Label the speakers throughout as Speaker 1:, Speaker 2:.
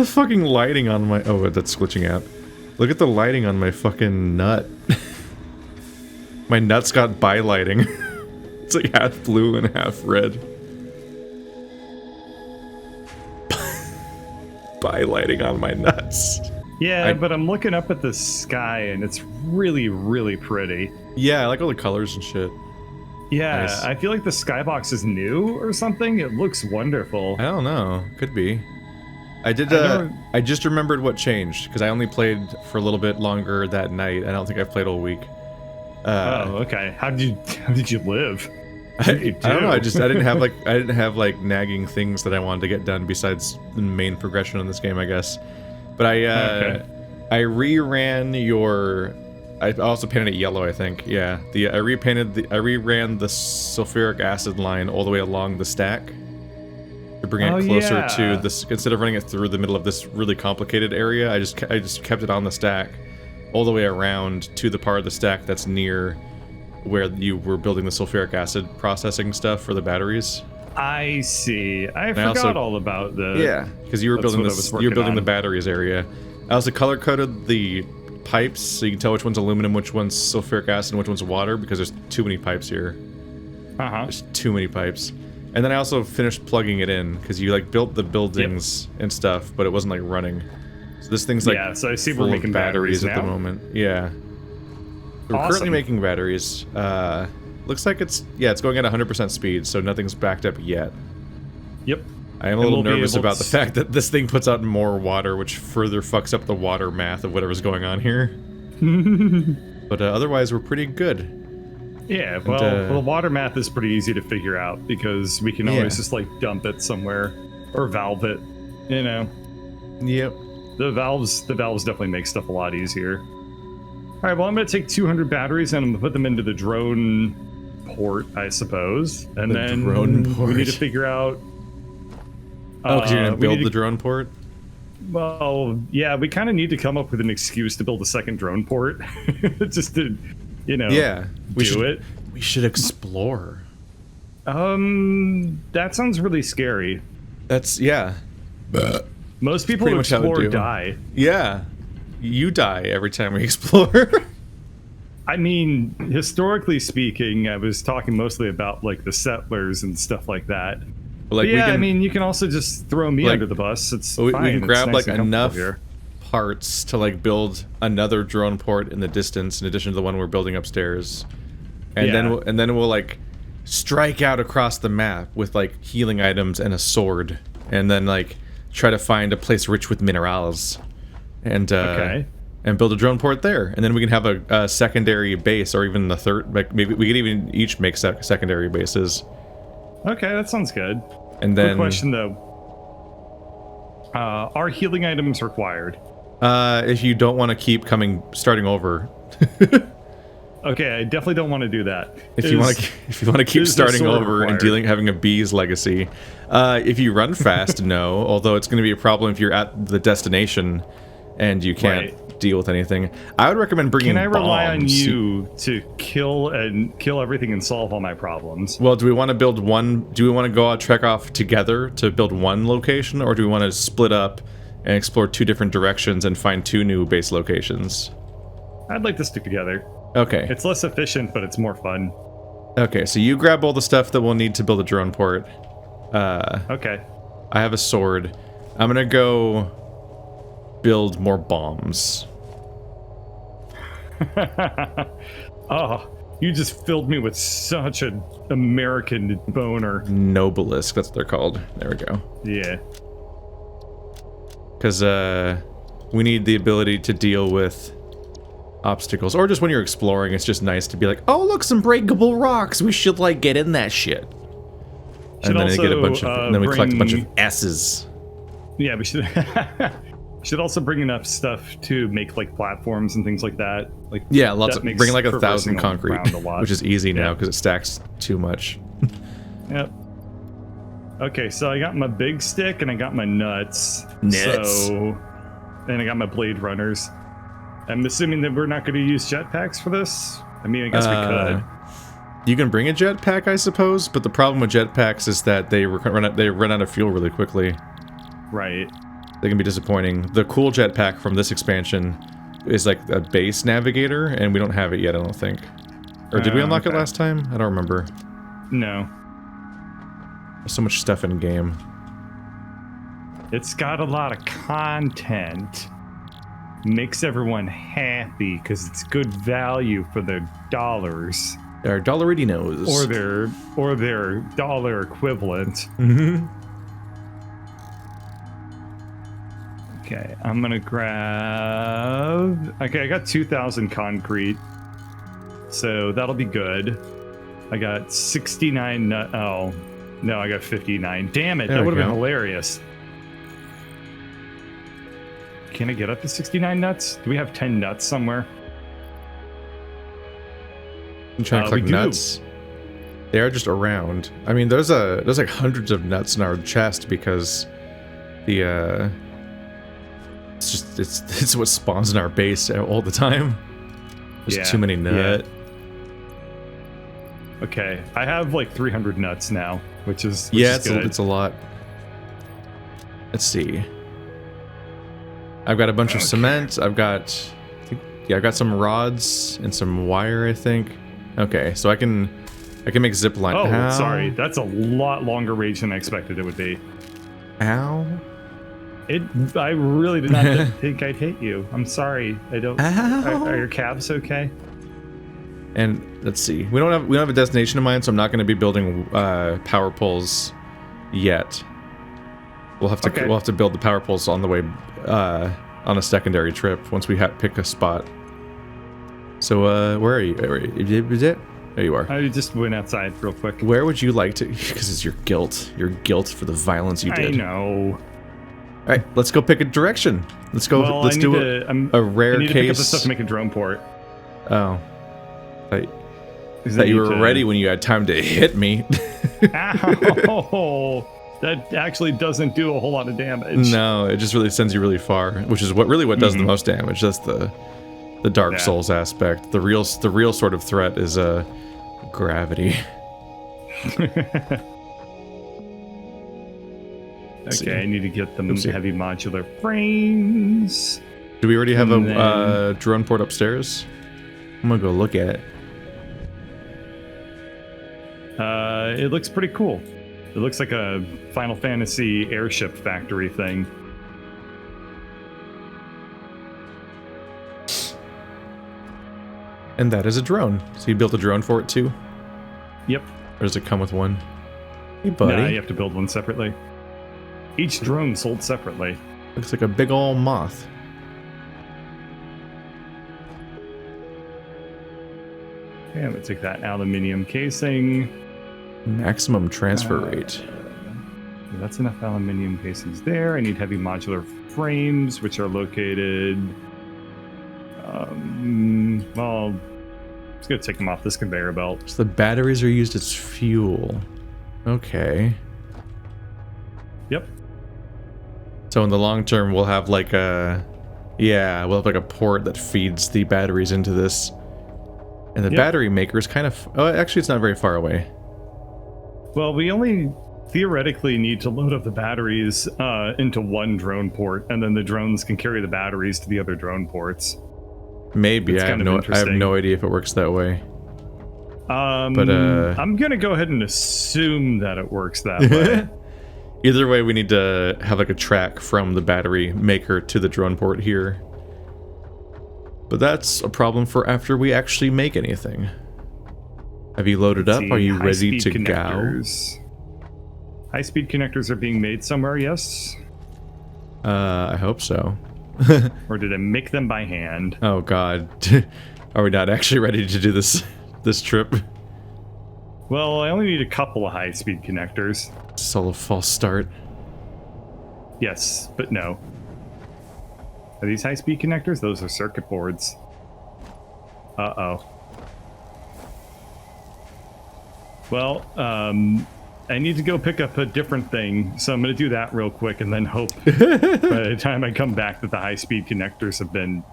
Speaker 1: the fucking lighting on my... Oh, that's glitching out. Look at the lighting on my fucking nut. My nut's got bi-lighting. It's like half blue and half red. Bi-lighting on my nuts.
Speaker 2: Yeah, but I'm looking up at the sky and it's really, really pretty.
Speaker 1: Yeah, I like all the colors and shit.
Speaker 2: Yeah,
Speaker 1: Nice.
Speaker 2: I feel like the skybox is new or something. It looks wonderful.
Speaker 1: I don't know. Could be. I just remembered what changed, because I only played for a little bit longer that night. I don't think I've played all week.
Speaker 2: Oh, okay. How did you live?
Speaker 1: I don't know. I didn't have like nagging things that I wanted to get done besides the main progression in this game, I guess. But I reran your. I also painted it yellow, I think. Yeah, I reran the sulfuric acid line all the way along the stack to bring it closer to this. Instead of running it through the middle of this really complicated area, I just kept it on the stack all the way around to the part of the stack that's near where you were building the sulfuric acid processing stuff for the batteries.
Speaker 2: I see. I forgot all about the...
Speaker 1: Yeah, because you were building this. You were building the batteries area. I also color coded the pipes so you can tell which one's aluminum, which one's sulfuric acid, and which one's water, because there's too many pipes here. There's too many pipes. And then I also finished plugging it in because you like built the buildings and stuff, but it wasn't like running. So this thing's like
Speaker 2: so I see
Speaker 1: full
Speaker 2: we're making
Speaker 1: of batteries at the
Speaker 2: now.
Speaker 1: moment. Yeah. We're currently making batteries. Looks like it's going at 100% speed, so nothing's backed up yet.
Speaker 2: Yep.
Speaker 1: I am a little nervous about the fact that this thing puts out more water, which further fucks up the water math of whatever's going on here. But otherwise, we're pretty good.
Speaker 2: Yeah, well, the water math is pretty easy to figure out because we can always just like dump it somewhere or valve it, you know.
Speaker 1: Yep.
Speaker 2: The valves definitely make stuff a lot easier. All right, well, I'm going to take 200 batteries and I'm going to put them into the drone port, I suppose. And then we need to figure out...
Speaker 1: Oh, because you're going to build the drone port?
Speaker 2: Well, yeah, we kind of need to come up with an excuse to build a second drone port. Just to, you know, We should explore. That sounds really scary.
Speaker 1: That's, yeah.
Speaker 2: Most people who explore die.
Speaker 1: Yeah. You die every time we explore.
Speaker 2: I mean, historically speaking, I was talking mostly about like the settlers and stuff like that.
Speaker 1: Like,
Speaker 2: yeah, I mean, you can also just throw me under the bus. It's fine.
Speaker 1: We can grab like enough parts to like build another drone port in the distance, in addition to the one we're building upstairs, and then we'll like strike out across the map with like healing items and a sword, and then like try to find a place rich with minerals, and build a drone port there, and then we can have a secondary base, or even the third. Like maybe we could even each make secondary bases.
Speaker 2: Okay, that sounds good.
Speaker 1: And then,
Speaker 2: quick question though: are healing items required?
Speaker 1: If you don't want to keep starting over.
Speaker 2: Okay, I definitely don't want to do that.
Speaker 1: If you want to keep starting over and having a bee's legacy, if you run fast, no. Although it's going to be a problem if you're at the destination and you can't deal with anything. I would recommend bringing.
Speaker 2: Can I rely on
Speaker 1: bombs.
Speaker 2: you to kill everything and solve all my problems?
Speaker 1: Well, do we want to build one? Do we want to go out trek off together to build one location, or do we want to split up and explore two different directions and find two new base locations?
Speaker 2: I'd like to stick together.
Speaker 1: Okay.
Speaker 2: It's less efficient, but it's more fun.
Speaker 1: Okay, so you grab all the stuff that we'll need to build a drone port.
Speaker 2: Okay.
Speaker 1: I have a sword. I'm gonna go build more bombs.
Speaker 2: Oh, you just filled me with such an American boner.
Speaker 1: Nobelisk, that's what they're called. There we go.
Speaker 2: Yeah.
Speaker 1: Because we need the ability to deal with obstacles, or just when you're exploring, it's just nice to be like, oh look, some breakable rocks, we should like get in that shit. And then get a bunch of, and then we collect a bunch of S's. Yeah,
Speaker 2: we should should also bring enough stuff to make like platforms and things like that. Like,
Speaker 1: yeah, bring like 1,000 concrete, which is easy now because it stacks too much.
Speaker 2: Yep. Okay, so I got my big stick and I got my nuts. And I got my blade runners. I'm assuming that we're not going to use jetpacks for this. I mean, I guess we could.
Speaker 1: You can bring a jetpack, I suppose, but the problem with jetpacks is that they run out of fuel really quickly.
Speaker 2: Right.
Speaker 1: They can be disappointing. The cool jetpack from this expansion is like a base navigator, and we don't have it yet, I don't think. Or did we unlock it last time? I don't remember.
Speaker 2: No.
Speaker 1: There's so much stuff in game.
Speaker 2: It's got a lot of content. Makes everyone happy because it's good value for their dollars.
Speaker 1: Our dollarinos.
Speaker 2: Or their dollar equivalent.
Speaker 1: Mm-hmm.
Speaker 2: Okay, I'm gonna grab... Okay, I got 2,000 concrete. So that'll be good. I got 69 oh, no, I got 59. Damn it, that would have been hilarious. Can I get up to 69 nuts? Do we have 10 nuts somewhere?
Speaker 1: I'm trying to collect nuts. They are just around. I mean, there's like hundreds of nuts in our chest because the it's what spawns in our base all the time. There's too many nuts.
Speaker 2: Yeah. Okay, I have like 300 nuts now, which is
Speaker 1: good. It's a lot. Let's see. I've got a bunch of cement. I've got some rods and some wire, I think. Okay, so I can make zipline.
Speaker 2: Oh, sorry, that's a lot longer range than I expected it would be.
Speaker 1: Ow!
Speaker 2: I really did not think I'd hit you. I'm sorry. I don't. Are your calves okay?
Speaker 1: And let's see. We don't have a destination in mind, so I'm not going to be building power poles yet. We'll have to build the power poles on the way on a secondary trip once we pick a spot. So where are you? Is it? There you are.
Speaker 2: I just went outside real quick.
Speaker 1: Where would you like to? Because it's your guilt. Your guilt for the violence you did.
Speaker 2: I know.
Speaker 1: All right, let's go pick a direction. Let's go.
Speaker 2: Well,
Speaker 1: let's do a rare
Speaker 2: I need
Speaker 1: case.
Speaker 2: to pick up the stuff to make a drone port.
Speaker 1: Oh. That you were ready when you had time to hit me.
Speaker 2: Ow! That actually doesn't do a whole lot of damage.
Speaker 1: No, it just really sends you really far, which is what does the most damage. That's the Dark Souls aspect. The real sort of threat is gravity.
Speaker 2: Okay, I need to get them heavy modular frames.
Speaker 1: Do we already have a drone port upstairs? I'm gonna go look at it.
Speaker 2: It looks pretty cool. It looks like a Final Fantasy airship factory thing.
Speaker 1: And that is a drone. So you built a drone for it too?
Speaker 2: Yep.
Speaker 1: Or does it come with one? Hey, buddy.
Speaker 2: No, you have to build one separately. Each drone sold separately.
Speaker 1: Looks like a big ol' moth.
Speaker 2: Okay, I'm gonna take that aluminium casing.
Speaker 1: Maximum transfer rate.
Speaker 2: That's enough aluminium casings there. I need heavy modular frames, which are located... well, I'm just gonna take them off this conveyor belt.
Speaker 1: So the batteries are used as fuel. Okay.
Speaker 2: Yep.
Speaker 1: So in the long term, we'll have like a... Yeah, we'll have like a port that feeds the batteries into this. And the battery maker is kind of... Oh, actually, it's not very far away.
Speaker 2: Well, we only theoretically need to load up the batteries into one drone port, and then the drones can carry the batteries to the other drone ports.
Speaker 1: Maybe. I have no idea if it works that way.
Speaker 2: But I'm gonna go ahead and assume that it works that way.
Speaker 1: Either way, we need to have like a track from the battery maker to the drone port here. But that's a problem for after we actually make anything. Have you loaded up? Are you ready to go?
Speaker 2: High-speed connectors are being made somewhere, yes?
Speaker 1: I hope so.
Speaker 2: Or did I make them by hand?
Speaker 1: Oh god. Are we not actually ready to do this trip?
Speaker 2: Well, I only need a couple of high-speed connectors.
Speaker 1: It's all a false start.
Speaker 2: Yes, but no. Are these high-speed connectors? Those are circuit boards. Uh-oh. Well, I need to go pick up a different thing, so I'm going to do that real quick and then hope by the time I come back that the high-speed connectors have been,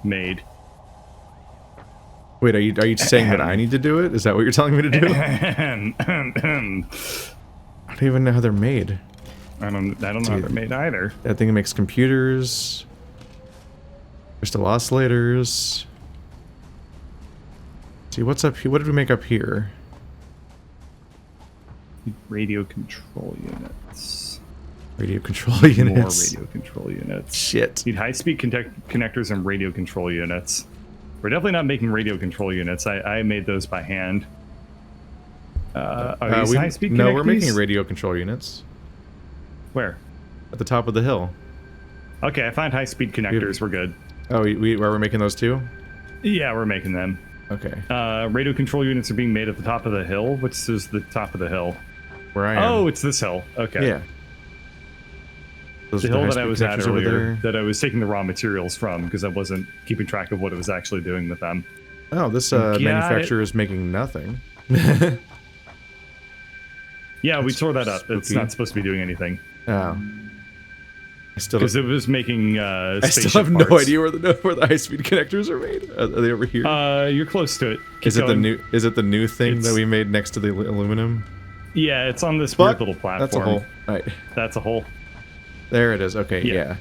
Speaker 2: made.
Speaker 1: Wait, are you saying that I need to do it? Is that what you're telling me to do? I don't even know how they're made.
Speaker 2: I don't know how they're made either.
Speaker 1: That thing makes computers, crystal oscillators. See, what's up here? What did we make up here?
Speaker 2: Radio control units.
Speaker 1: Radio control units.
Speaker 2: More radio control units.
Speaker 1: Shit.
Speaker 2: Need high-speed connectors and radio control units. We're definitely not making radio control units. I made those by hand. Are these high-speed connectors?
Speaker 1: No, we're making radio control units.
Speaker 2: Where?
Speaker 1: At the top of the hill.
Speaker 2: Okay, I find high-speed connectors. We're good.
Speaker 1: Oh, we're making those too?
Speaker 2: Yeah, we're making them.
Speaker 1: Okay.
Speaker 2: Radio control units are being made at the top of the hill. Which is the top of the hill?
Speaker 1: Where I am.
Speaker 2: Oh, it's this hill. Okay.
Speaker 1: Yeah. Those
Speaker 2: the hill that I was at
Speaker 1: over
Speaker 2: earlier,
Speaker 1: there.
Speaker 2: that I was taking the raw materials from because I wasn't keeping track of what it was actually doing with them.
Speaker 1: Oh, this manufacturer is making nothing.
Speaker 2: Yeah, we tore that up.
Speaker 1: Spooky.
Speaker 2: It's not supposed to be doing anything.
Speaker 1: Oh.
Speaker 2: Because it was making
Speaker 1: I still have no idea where the high-speed connectors are made. Are they over here?
Speaker 2: You're close to it.
Speaker 1: Is it the new thing that we made next to the aluminum?
Speaker 2: Yeah, it's on this weird little platform.
Speaker 1: That's a hole. Right.
Speaker 2: That's a hole.
Speaker 1: There it is. Okay. Yeah.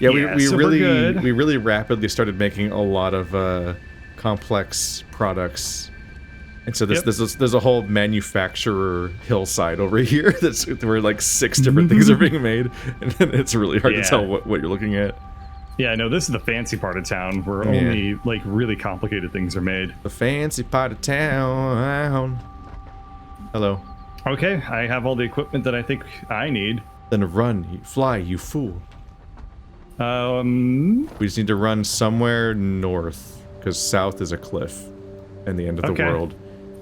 Speaker 2: So
Speaker 1: we really rapidly started making a lot of complex products. And so there's a whole manufacturer hillside over here that's where like 6 different things are being made, and it's really hard to tell what you're looking at.
Speaker 2: Yeah, no, this is the fancy part of town where only like really complicated things are made.
Speaker 1: The fancy part of town. Hello.
Speaker 2: Okay, I have all the equipment that I think I need.
Speaker 1: Then run, fly, you fool. We just need to run somewhere north, because south is a cliff and the end of the world.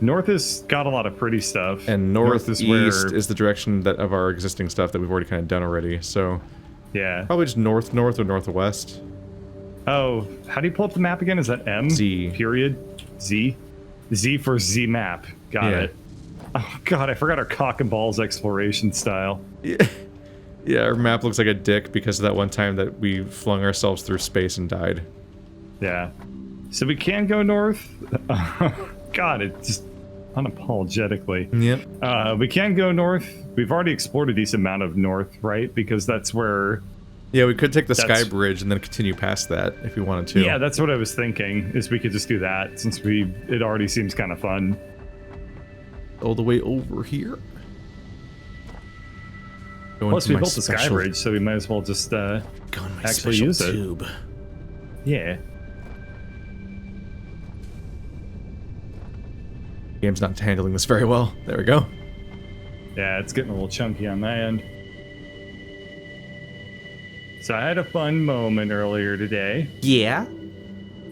Speaker 2: North has got a lot of pretty stuff.
Speaker 1: And northeast is the direction of our existing stuff that we've already kind of done already. So
Speaker 2: yeah,
Speaker 1: probably just north or northwest.
Speaker 2: Oh, how do you pull up the map again? Is that M?
Speaker 1: Z.
Speaker 2: Period. Z. Z for Z map. Got it. Oh god, I forgot our cock and balls exploration style.
Speaker 1: Yeah, our map looks like a dick because of that one time that we flung ourselves through space and died.
Speaker 2: Yeah. So we can go north. God, it just unapologetically.
Speaker 1: Yep.
Speaker 2: We can go north. We've already explored a decent amount of north, right? Because that's where...
Speaker 1: Yeah, we could take the sky bridge and then continue past that if we wanted to.
Speaker 2: Yeah, that's what I was thinking, is we could just do that, since it already seems kind of fun.
Speaker 1: All the way over here.
Speaker 2: Plus, we built the sky bridge, so we might as well just actually use it. Yeah.
Speaker 1: Game's not handling this very well. There we go.
Speaker 2: Yeah, it's getting a little chunky on my end. So I had a fun moment earlier today.
Speaker 1: Yeah?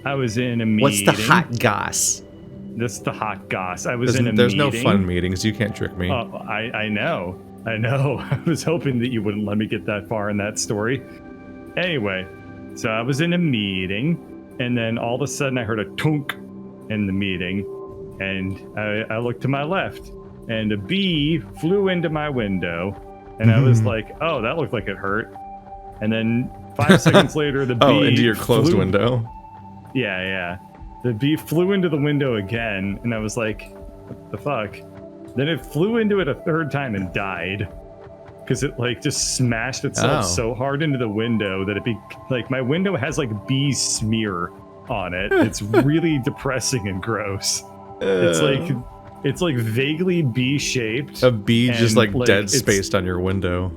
Speaker 2: I was in a meeting.
Speaker 1: What's the hot goss?
Speaker 2: This is the hot goss. I was in a meeting.
Speaker 1: There's no fun meetings. You can't trick me.
Speaker 2: Oh, I know. I know. I was hoping that you wouldn't let me get that far in that story. Anyway, so I was in a meeting, and then all of a sudden I heard a tunk in the meeting, and I looked to my left, and a bee flew into my window, and I was like, oh, that looked like it hurt. And then 5 seconds later, the bee
Speaker 1: into your closed window?
Speaker 2: Yeah. The bee flew into the window again, and I was like, what the fuck? Then it flew into it a 3rd time and died. Because it like just smashed itself so hard into the window that my window has like bee smear on it. It's really depressing and gross. It's like vaguely bee-shaped.
Speaker 1: A bee just like dead spaced on your window.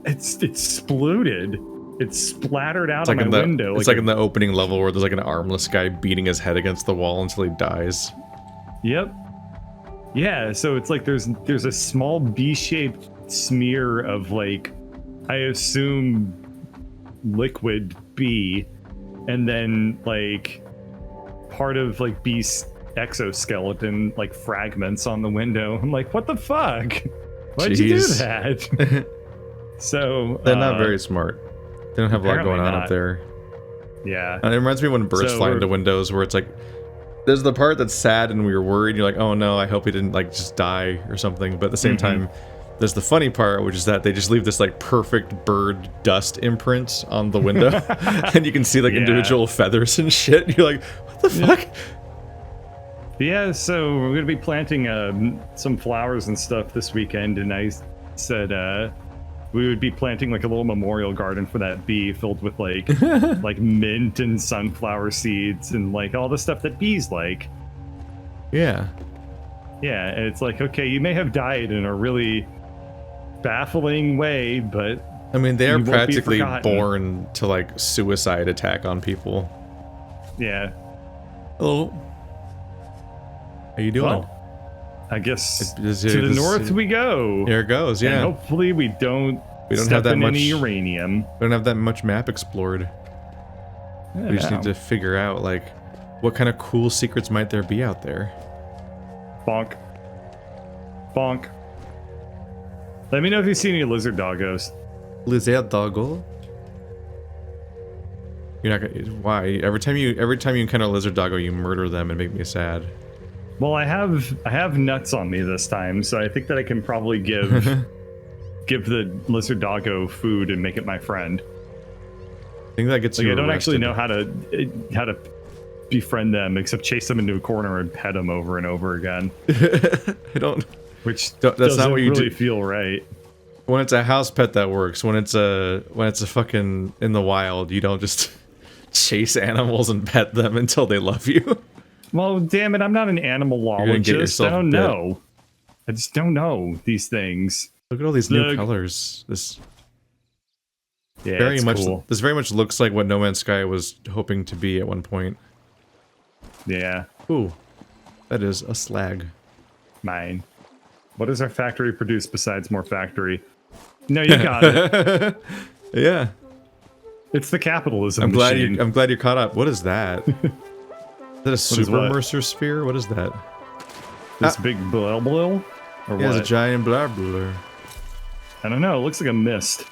Speaker 2: It's exploded. It's splattered out on my window.
Speaker 1: It's like in the opening level where there's like an armless guy beating his head against the wall until he dies.
Speaker 2: Yep. Yeah, so it's like there's a small bee-shaped smear of like, I assume, liquid bee, and then like part of like bee's exoskeleton like fragments on the window. I'm like, what the fuck? Why'd you do that? So
Speaker 1: they're not very smart. They don't have a lot going on up there.
Speaker 2: Yeah.
Speaker 1: And it reminds me when birds fly into windows where it's like, there's the part that's sad and we were worried. You're like, oh no, I hope he didn't like just die or something. But at the same time, there's the funny part, which is that they just leave this like perfect bird dust imprint on the window. And you can see like individual feathers and shit. You're like, what the fuck?
Speaker 2: Yeah, so we're going to be planting some flowers and stuff this weekend. And I said, we would be planting like a little memorial garden for that bee filled with like like mint and sunflower seeds and like all the stuff that bees like.
Speaker 1: Yeah.
Speaker 2: Yeah, and it's like, okay, you may have died in a really baffling way, but
Speaker 1: I mean, they are
Speaker 2: you won't be
Speaker 1: practically
Speaker 2: forgotten.
Speaker 1: born to like suicide attack on people.
Speaker 2: Yeah.
Speaker 1: Hello. How you doing?
Speaker 2: Well, I guess
Speaker 1: Is
Speaker 2: to
Speaker 1: it-
Speaker 2: the
Speaker 1: is-
Speaker 2: north we go.
Speaker 1: Here it goes.
Speaker 2: And
Speaker 1: Yeah.
Speaker 2: hopefully we don't step
Speaker 1: have that
Speaker 2: in
Speaker 1: much.
Speaker 2: any uranium.
Speaker 1: We don't have that much map explored. We just need to figure out like what kind of cool secrets might there be out there.
Speaker 2: Bonk. Bonk. Let me know if you see any lizard doggos.
Speaker 1: Lizard doggo. You're not gonna. Why? Every time you encounter a lizard doggo, you murder them and make me sad.
Speaker 2: Well, I have nuts on me this time, so I think that I can probably give give the lizard doggo food and make it my friend.
Speaker 1: I think that gets
Speaker 2: Like
Speaker 1: you
Speaker 2: I don't actually
Speaker 1: arrested.
Speaker 2: know how to befriend them, except chase them into a corner and pet them over and over again,
Speaker 1: I don't.
Speaker 2: which
Speaker 1: That's
Speaker 2: doesn't
Speaker 1: not what you
Speaker 2: really
Speaker 1: do.
Speaker 2: feel right.
Speaker 1: When it's a house pet, that works. When it's a fucking in the wild, you don't just chase animals and pet them until they love you.
Speaker 2: Well, damn it, I'm not an
Speaker 1: gonna get
Speaker 2: animalologist.
Speaker 1: yourself
Speaker 2: I don't
Speaker 1: bit.
Speaker 2: know. I just don't know these things.
Speaker 1: Look at all these new
Speaker 2: Look.
Speaker 1: colors. This
Speaker 2: Yeah,
Speaker 1: very
Speaker 2: it's
Speaker 1: much.
Speaker 2: cool.
Speaker 1: This very much looks like what No Man's Sky was hoping to be at one point.
Speaker 2: Yeah,
Speaker 1: Ooh, that is a slag.
Speaker 2: mine. What does our factory produce besides more factory? No, you got it.
Speaker 1: Yeah,
Speaker 2: It's the capitalism
Speaker 1: I'm glad
Speaker 2: machine.
Speaker 1: I'm glad you caught up. What is that? Is that a super
Speaker 2: what?
Speaker 1: Mercer sphere? What is that?
Speaker 2: This big blah blah, or
Speaker 1: Yeah,
Speaker 2: what?
Speaker 1: it's a giant blah blah.
Speaker 2: I don't know. It looks like a mist.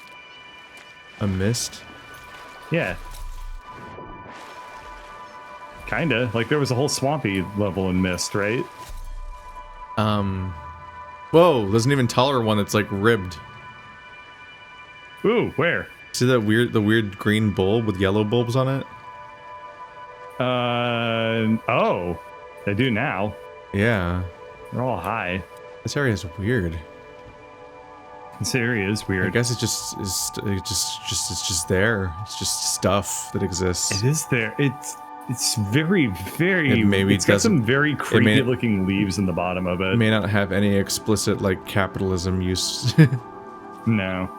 Speaker 1: A mist.
Speaker 2: Yeah. Kinda. Like there was a whole swampy level in Mist, right?
Speaker 1: Whoa, there's an even taller one that's like ribbed.
Speaker 2: Ooh, where?
Speaker 1: See that the weird green bulb with yellow bulbs on it?
Speaker 2: Oh. They do now.
Speaker 1: Yeah.
Speaker 2: They're all high.
Speaker 1: This area is weird.
Speaker 2: This area is
Speaker 1: I
Speaker 2: weird.
Speaker 1: guess it's just there. It's just stuff that exists.
Speaker 2: It is there. It's very, very...
Speaker 1: It
Speaker 2: it's got
Speaker 1: doesn't-
Speaker 2: some very
Speaker 1: may-
Speaker 2: creepy looking leaves in the bottom of it.
Speaker 1: It may not have any explicit like capitalism use.
Speaker 2: No.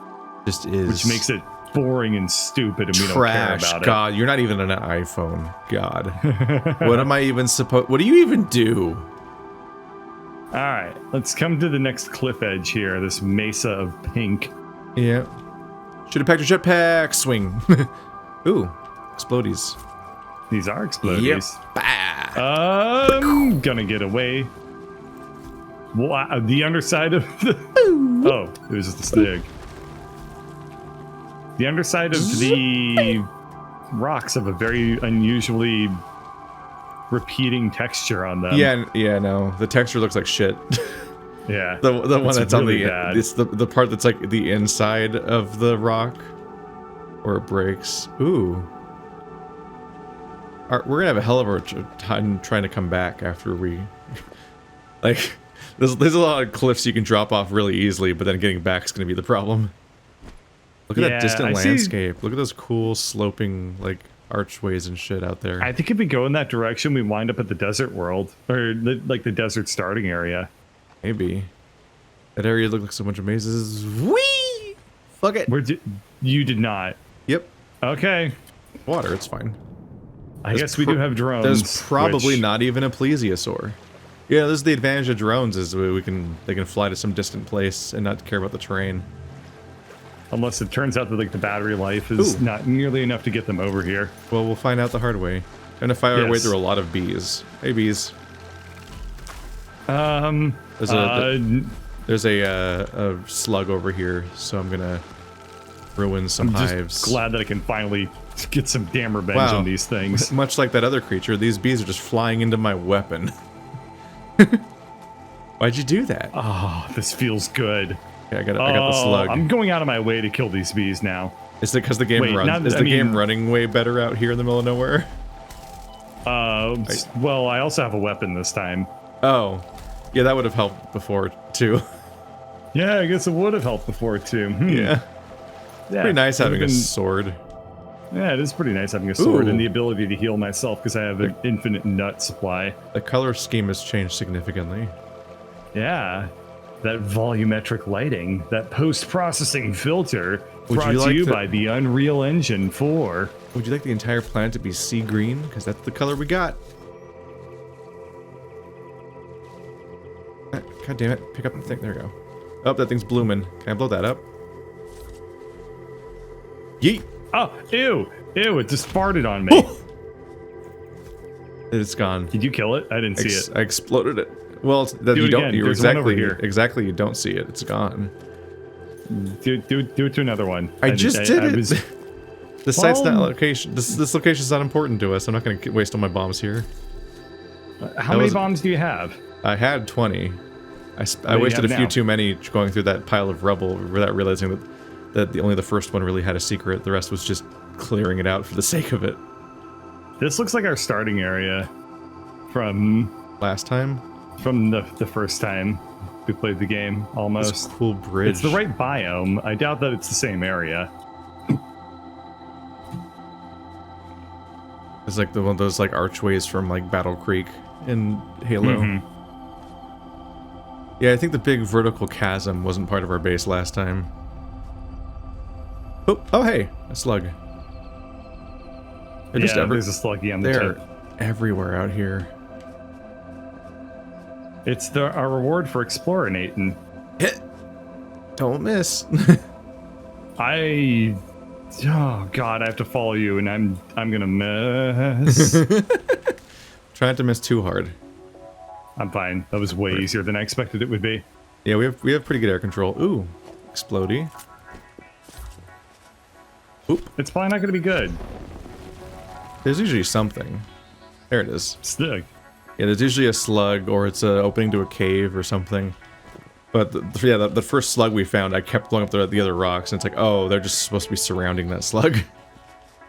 Speaker 1: Just is.
Speaker 2: Which makes it boring and stupid and we don't care
Speaker 1: trash.
Speaker 2: about
Speaker 1: God, you're not even on an iPhone. God. What am I even supposed? What do you even do?
Speaker 2: it. Alright, let's come to the next cliff edge here. This mesa of pink.
Speaker 1: Yeah. Should have packed your jetpack. Swing. Ooh, explodies.
Speaker 2: These are explodies.
Speaker 1: Bah.
Speaker 2: I'm gonna get away. Wow, the underside of the... Oh, it was just a stig. The underside of the rocks have a very unusually repeating texture on them.
Speaker 1: Yeah, no. The texture looks like shit.
Speaker 2: Yeah.
Speaker 1: the one
Speaker 2: It's
Speaker 1: that's on
Speaker 2: really
Speaker 1: the
Speaker 2: bad.
Speaker 1: it's the part that's like the inside of the rock, where it breaks. Ooh. We're gonna have a hell of a time trying to come back after we, like, there's a lot of cliffs you can drop off really easily, but then getting back is gonna be the problem. Look at that
Speaker 2: Yeah,
Speaker 1: distant
Speaker 2: I see-
Speaker 1: landscape. Look at those cool sloping like archways and shit out there.
Speaker 2: I think if we go in that direction, we wind up at the desert world. Or, like, the desert starting area.
Speaker 1: Maybe. That area looked like so much of mazes. Whee! Fuck it.
Speaker 2: You did not.
Speaker 1: Yep.
Speaker 2: Okay.
Speaker 1: Water, it's fine.
Speaker 2: I guess we do have drones.
Speaker 1: There's probably
Speaker 2: which-
Speaker 1: not even a plesiosaur. Yeah, this is the advantage of drones, is they can fly to some distant place and not care about the terrain.
Speaker 2: Unless it turns out that like the battery life is
Speaker 1: Ooh.
Speaker 2: not nearly enough to get them over here.
Speaker 1: Well, we'll find out the hard way. Gonna find our way
Speaker 2: Yes.
Speaker 1: through a lot of bees. Hey, bees. There's there's a slug over here, so I'm gonna ruin some
Speaker 2: I'm
Speaker 1: hives.
Speaker 2: just glad that I can finally get some damn revenge
Speaker 1: Wow.
Speaker 2: on these things.
Speaker 1: Much like that other creature, these bees are just flying into my weapon. Why'd you do that?
Speaker 2: Oh, this feels good.
Speaker 1: Yeah, I got the slug.
Speaker 2: I'm going out of my way to kill these bees now.
Speaker 1: Is it because the game
Speaker 2: Wait,
Speaker 1: runs?
Speaker 2: not-
Speaker 1: Is
Speaker 2: I
Speaker 1: the
Speaker 2: mean-
Speaker 1: game running way better out here in the middle of nowhere?
Speaker 2: Well, I also have a weapon this time.
Speaker 1: Oh, yeah, that would have helped before too.
Speaker 2: Yeah, I guess it would have helped before too.
Speaker 1: Yeah.
Speaker 2: Yeah,
Speaker 1: Pretty nice having a sword.
Speaker 2: Yeah, it is pretty nice having a sword and the ability to heal myself because I have an infinite nut supply.
Speaker 1: The color scheme has changed significantly.
Speaker 2: Yeah, that volumetric lighting, that post-processing filter, brought to you by the Unreal Engine 4.
Speaker 1: Would you like the entire planet to be sea green? Because that's the color we got. God damn it. Pick up the thing. There we go. Oh, that thing's blooming. Can I blow that up? Yeet!
Speaker 2: Oh, ew! Ew, it just farted on me.
Speaker 1: It's gone.
Speaker 2: Did you kill it? I didn't see it.
Speaker 1: I exploded it. Well, that
Speaker 2: do
Speaker 1: you
Speaker 2: it
Speaker 1: don't.
Speaker 2: again.
Speaker 1: You're
Speaker 2: There's one over here.
Speaker 1: Exactly. You don't see it. It's gone.
Speaker 2: Do it to another one.
Speaker 1: I just did it. The site's not location. This location's not important to us. I'm not going to waste all my bombs here.
Speaker 2: How many bombs do you have?
Speaker 1: I had 20. I wasted a few too many going through that pile of rubble without realizing that only the first one really had a secret. The rest was just clearing it out for the sake of it.
Speaker 2: This looks like our starting area from
Speaker 1: last time.
Speaker 2: From the first time we played the game, almost.
Speaker 1: This cool bridge.
Speaker 2: It's the right biome. I doubt that it's the same area.
Speaker 1: It's like one of those like archways from like Battle Creek in Halo. Yeah, I think the big vertical chasm wasn't part of our base last time. Oh hey, a slug.
Speaker 2: There's a sluggy on the tip.
Speaker 1: They're everywhere out here.
Speaker 2: It's our reward for explorinating.
Speaker 1: Don't miss.
Speaker 2: Oh god, I have to follow you, and I'm gonna miss.
Speaker 1: Try not to miss too hard.
Speaker 2: I'm fine. That was way easier than I expected it would be.
Speaker 1: Yeah, we have pretty good air control. Ooh, explodey. Oop.
Speaker 2: It's probably not gonna be good.
Speaker 1: There's usually something. There it is.
Speaker 2: Slug.
Speaker 1: Yeah, there's usually a slug, or it's an opening to a cave or something. But the first slug we found, I kept blowing up the other rocks, and it's like, oh, they're just supposed to be surrounding that slug.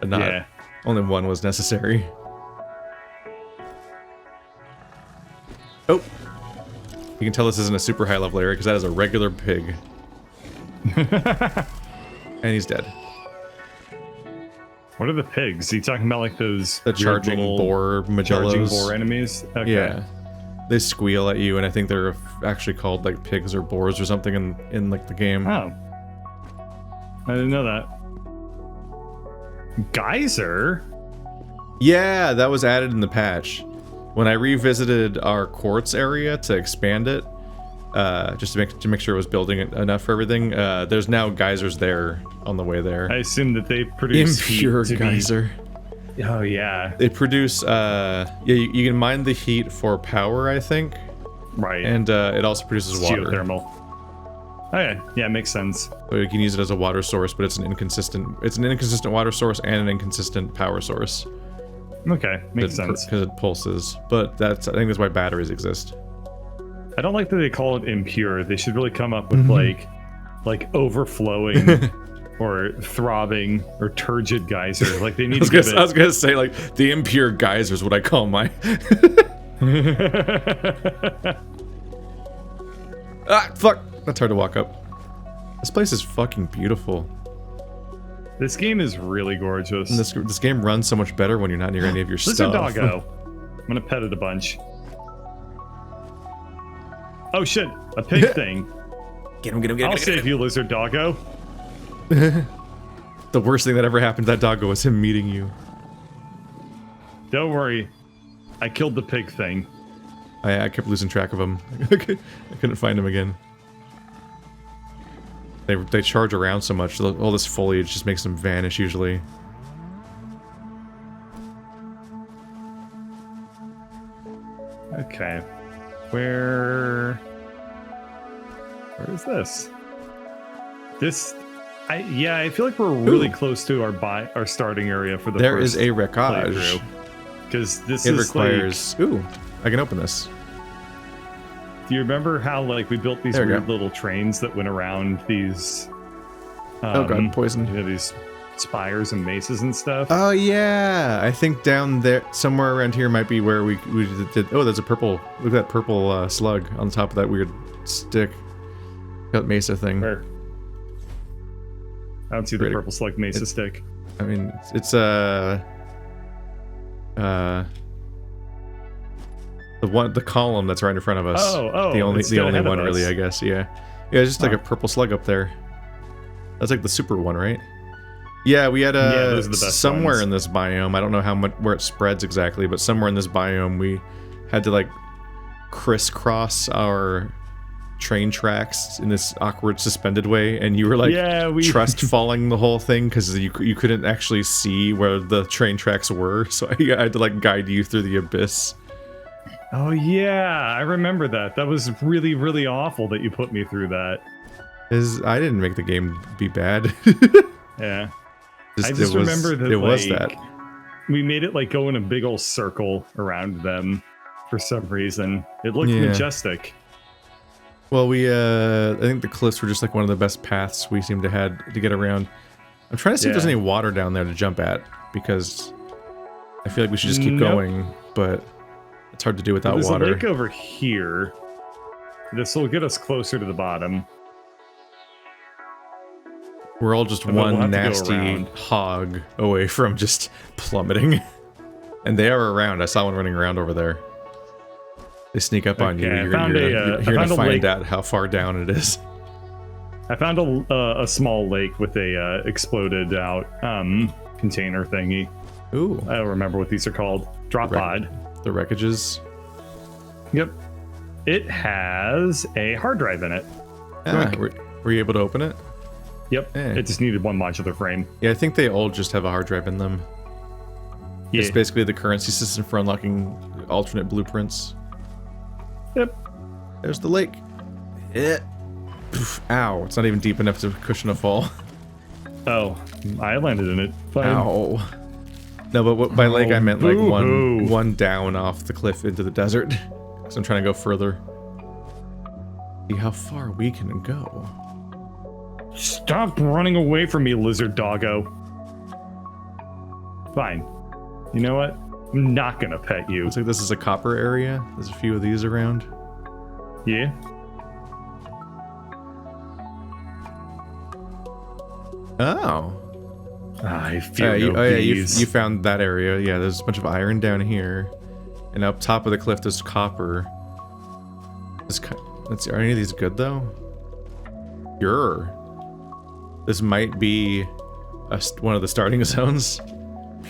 Speaker 1: And not only one was necessary. Oh! You can tell this isn't a super high level area, because that is a regular pig. And he's dead.
Speaker 2: What are the pigs? Are you talking about like those
Speaker 1: the charging boar Magellos?
Speaker 2: Charging boar enemies? Okay.
Speaker 1: Yeah. They squeal at you, and I think they're actually called like pigs or boars or something in like the game.
Speaker 2: Oh. I didn't know that. Geyser?
Speaker 1: Yeah, that was added in the patch. When I revisited our quartz area to expand it, just to make sure it was building enough for everything, there's now geysers there on the way there.
Speaker 2: I assume that they produce
Speaker 1: impure geyser.
Speaker 2: Oh yeah.
Speaker 1: They produce you can mine the heat for power, I think.
Speaker 2: Right.
Speaker 1: And it also produces water.
Speaker 2: Geothermal. Okay, yeah, it makes sense.
Speaker 1: So you can use it as a water source, but it's an inconsistent water source and an inconsistent power source.
Speaker 2: Okay, makes sense.
Speaker 1: Because it pulses. But I think that's why batteries exist.
Speaker 2: I don't like that they call it impure. They should really come up with like overflowing or throbbing or turgid geyser. Like they need to
Speaker 1: I was gonna say like the impure geyser is what I call my Ah fuck! That's hard to walk up. This place is fucking beautiful.
Speaker 2: This game is really gorgeous.
Speaker 1: And this game runs so much better when you're not near any of your stuff.
Speaker 2: Lizard doggo. I'm gonna pet it a bunch. Oh shit, a pig thing.
Speaker 1: Get him.
Speaker 2: I'll save you, lizard doggo.
Speaker 1: The worst thing that ever happened to that doggo was him meeting you.
Speaker 2: Don't worry. I killed the pig thing.
Speaker 1: I kept losing track of him. I couldn't find him again. They charge around so much, all this foliage just makes them vanish usually.
Speaker 2: Okay. Where is this? I feel like we're really close to our starting area for the
Speaker 1: There
Speaker 2: first
Speaker 1: is a wreckage.
Speaker 2: Because this
Speaker 1: requires ooh, I can open this.
Speaker 2: Do you remember how like we built these weird little trains that went around these
Speaker 1: oh god, poison.
Speaker 2: You know, these spires and maces and stuff?
Speaker 1: Oh yeah, I think down there somewhere around here might be where we did. Oh, there's a purple. Look at that purple slug on top of that weird stick. That mesa thing.
Speaker 2: Where? I don't see the purple slug mesa stick.
Speaker 1: I mean, it's the column that's right in front of us. The only one really, I guess. Yeah, it's just like a purple slug up there. That's like the super one, right? Yeah, we had
Speaker 2: those are the best
Speaker 1: somewhere
Speaker 2: ones.
Speaker 1: in this biome. I don't know where it spreads exactly, but somewhere in this biome we had to like crisscross our train tracks in this awkward suspended way, and you were like trust falling the whole thing because you couldn't actually see where the train tracks were, so I had to like guide you through the abyss.
Speaker 2: Oh yeah, I remember that. That was really, really awful that you put me through that.
Speaker 1: I didn't make the game be bad.
Speaker 2: Yeah. I just remember that
Speaker 1: was that.
Speaker 2: We made it like go in a big old circle around them for some reason. It looked majestic.
Speaker 1: Well, I think the cliffs were just like one of the best paths we seemed to had to get around. I'm trying to see if there's any water down there to jump at, because I feel like we should just keep going, but it's hard to do without water.
Speaker 2: There's a lake over here. This will get us closer to the bottom.
Speaker 1: We're all just one nasty hog away from just plummeting. And they are around. I saw one running around over there. They sneak up on you. You're gonna find out how far down it is.
Speaker 2: I found a small lake with a exploded out container thingy.
Speaker 1: Ooh.
Speaker 2: I don't remember what these are called. Drop pod.
Speaker 1: The wreckages.
Speaker 2: Yep. It has a hard drive in it.
Speaker 1: Were you able to open it?
Speaker 2: Yep. It just needed one modular frame.
Speaker 1: Yeah, I think they all just have a hard drive in them. Yeah. It's basically the currency system for unlocking alternate blueprints.
Speaker 2: Yep.
Speaker 1: There's the lake. Ow, it's not even deep enough to cushion a fall.
Speaker 2: Oh, I landed in it. Fine.
Speaker 1: Ow. No, but by lake I meant like one down off the cliff into the desert. Because I'm trying to go further. See how far we can go.
Speaker 2: Stop running away from me, lizard doggo. Fine. You know what? I'm not gonna pet you.
Speaker 1: Looks like this is a copper area. There's a few of these around.
Speaker 2: Yeah.
Speaker 1: Oh.
Speaker 2: I fear
Speaker 1: you found that area. Yeah, there's a bunch of iron down here. And up top of the cliff there's copper. Are any of these good though? Pure. This might be one of the starting zones.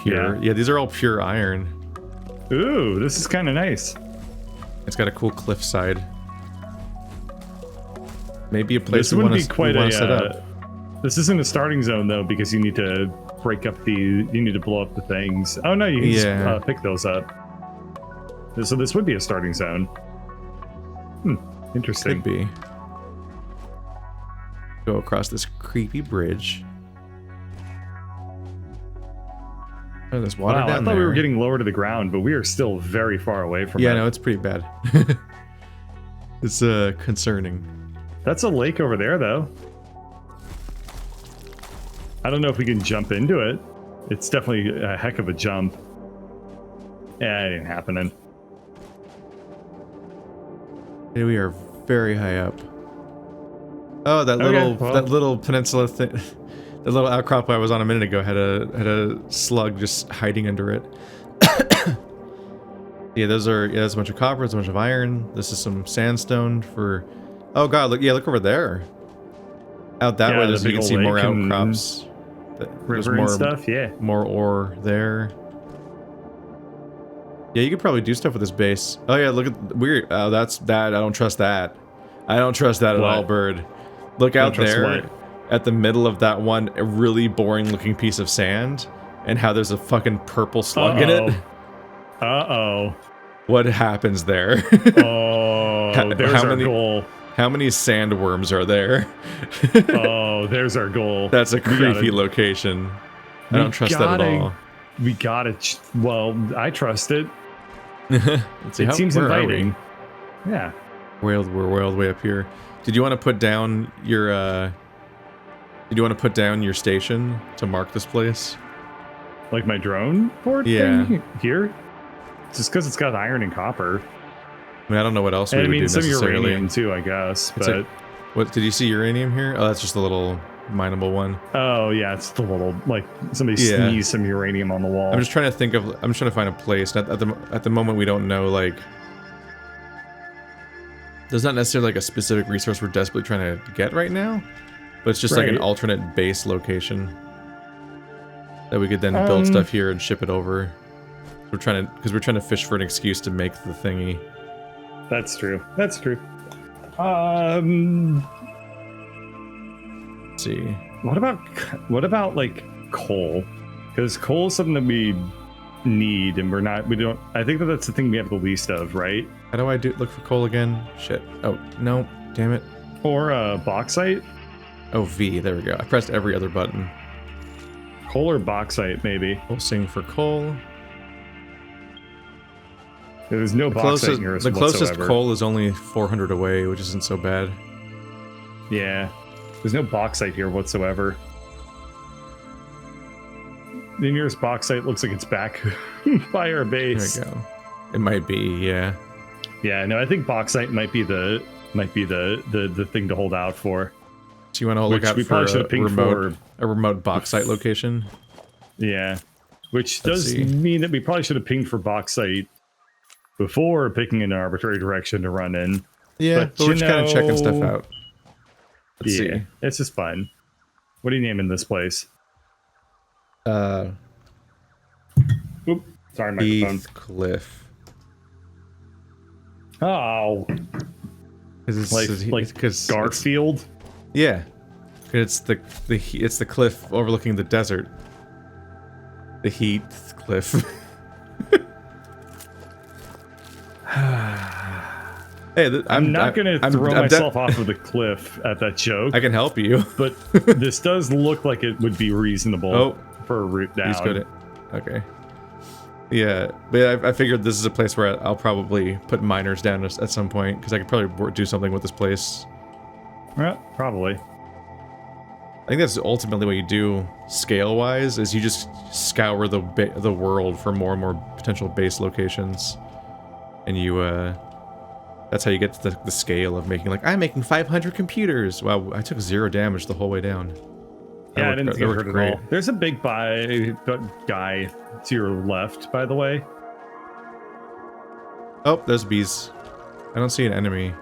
Speaker 1: Pure. Yeah, these are all pure iron.
Speaker 2: Ooh, this is kind of nice.
Speaker 1: It's got a cool cliff side. Maybe a place
Speaker 2: this would be
Speaker 1: quite a set up.
Speaker 2: This isn't a starting zone though, because you need to break up you need to blow up the things. Oh no, you can just pick those up. So this would be a starting zone. Interesting.
Speaker 1: Could be. Go across this creepy bridge. Oh, there's water down there.
Speaker 2: I thought we were getting lower to the ground, but we are still very far away from it.
Speaker 1: Yeah, no, it's pretty bad. It's concerning.
Speaker 2: That's a lake over there, though. I don't know if we can jump into it. It's definitely a heck of a jump. Yeah, it ain't happening.
Speaker 1: Yeah, we are very high up. Oh, that little peninsula thing, the little outcrop I was on a minute ago had a slug just hiding under it. Yeah, there's a bunch of copper, there's a bunch of iron. This is some sandstone for. Oh god, look over there. Out that way, you can see more outcrops. There's
Speaker 2: more stuff. Yeah,
Speaker 1: more ore there. Yeah, you could probably do stuff with this base. Oh yeah, look at weird. Oh, that's that. I don't trust that. I don't trust that at all, bird. Look out there at the middle of that one really boring looking piece of sand, and how there's a fucking purple slug in it.
Speaker 2: Uh-oh.
Speaker 1: What happens there?
Speaker 2: Oh, there's our goal.
Speaker 1: How many sandworms are there?
Speaker 2: Oh, there's our goal.
Speaker 1: That's a creepy location. I don't trust that at all.
Speaker 2: We got it. Well, I trust it.
Speaker 1: Let's see,
Speaker 2: it seems inviting. Yeah.
Speaker 1: We're way all the way up here. Did you want to put down your station to mark this place?
Speaker 2: Like my drone board thing here? Just because it's got iron and copper.
Speaker 1: I mean, I don't know what else we would do necessarily.
Speaker 2: Some uranium too, I guess. But
Speaker 1: what did you see uranium here? Oh, that's just a little mineable one.
Speaker 2: Oh yeah, it's the little like somebody sneezed some uranium on the wall.
Speaker 1: I'm just trying to find a place. At the moment we don't know like. There's not necessarily like a specific resource we're desperately trying to get right now, but it's just like an alternate base location that we could then build stuff here and ship it over. We're trying to fish for an excuse to make the thingy.
Speaker 2: That's true. That's true.
Speaker 1: Let's see.
Speaker 2: What about like coal? Because coal is something that we need, and we don't. I think that's the thing we have the least of, right?
Speaker 1: How do I look for coal again? Shit. Oh no! Damn it.
Speaker 2: Or bauxite.
Speaker 1: Oh V. There we go. I pressed every other button.
Speaker 2: Coal or bauxite, maybe.
Speaker 1: We'll sing for coal.
Speaker 2: There's no bauxite near us whatsoever.
Speaker 1: The closest coal is only 400 away, which isn't so bad.
Speaker 2: Yeah. There's no bauxite here whatsoever. The nearest bauxite looks like it's back by our base.
Speaker 1: There we go. It might be, yeah.
Speaker 2: Yeah, no, I think bauxite might be the thing to hold out for.
Speaker 1: So you want to look out for a remote bauxite location?
Speaker 2: Yeah. Which does mean that we probably should have pinged for bauxite before picking an arbitrary direction to run in.
Speaker 1: Yeah, but we're just kind of checking stuff out. Let's see.
Speaker 2: It's just fun. What are you naming this place? Oop, sorry, microphone.
Speaker 1: Cliff.
Speaker 2: Oh. Like Garfield?
Speaker 1: Yeah. It's the cliff overlooking the desert. The Heath Cliff. Hey,
Speaker 2: I'm not going to throw myself off of the cliff at that joke.
Speaker 1: I can help you.
Speaker 2: But this does look like it would be reasonable for a route down.
Speaker 1: He's good. Okay. Yeah, but I figured this is a place where I'll probably put miners down at some point, because I could probably do something with this place.
Speaker 2: Well, probably.
Speaker 1: I think that's ultimately what you do, scale-wise, is you just scour the world for more and more potential base locations. And you, that's how you get to the scale of making, like, I'm making 500 computers! Wow, I took 0 damage the whole way down.
Speaker 2: Yeah, I didn't get hurt at all. There's a big guy to your left, by the way.
Speaker 1: Oh, there's bees. I don't see an enemy.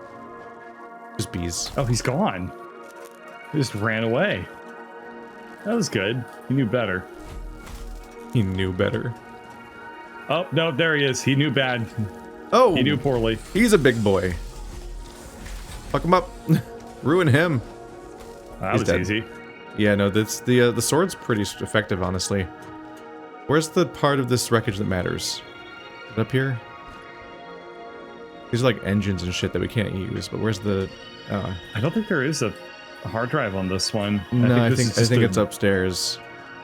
Speaker 1: Just bees.
Speaker 2: Oh, he's gone. He just ran away. That was good. He knew better.
Speaker 1: He knew better.
Speaker 2: Oh, no, there he is. He knew bad.
Speaker 1: Oh!
Speaker 2: He knew poorly.
Speaker 1: He's a big boy. Fuck him up. Ruin him.
Speaker 2: That was easy.
Speaker 1: Yeah, no, that's the sword's pretty effective, honestly. Where's the part of this wreckage that matters? Is it up here? These are like engines and shit that we can't use, but where's the...
Speaker 2: I don't think there is a hard drive on this one.
Speaker 1: No, I think it's upstairs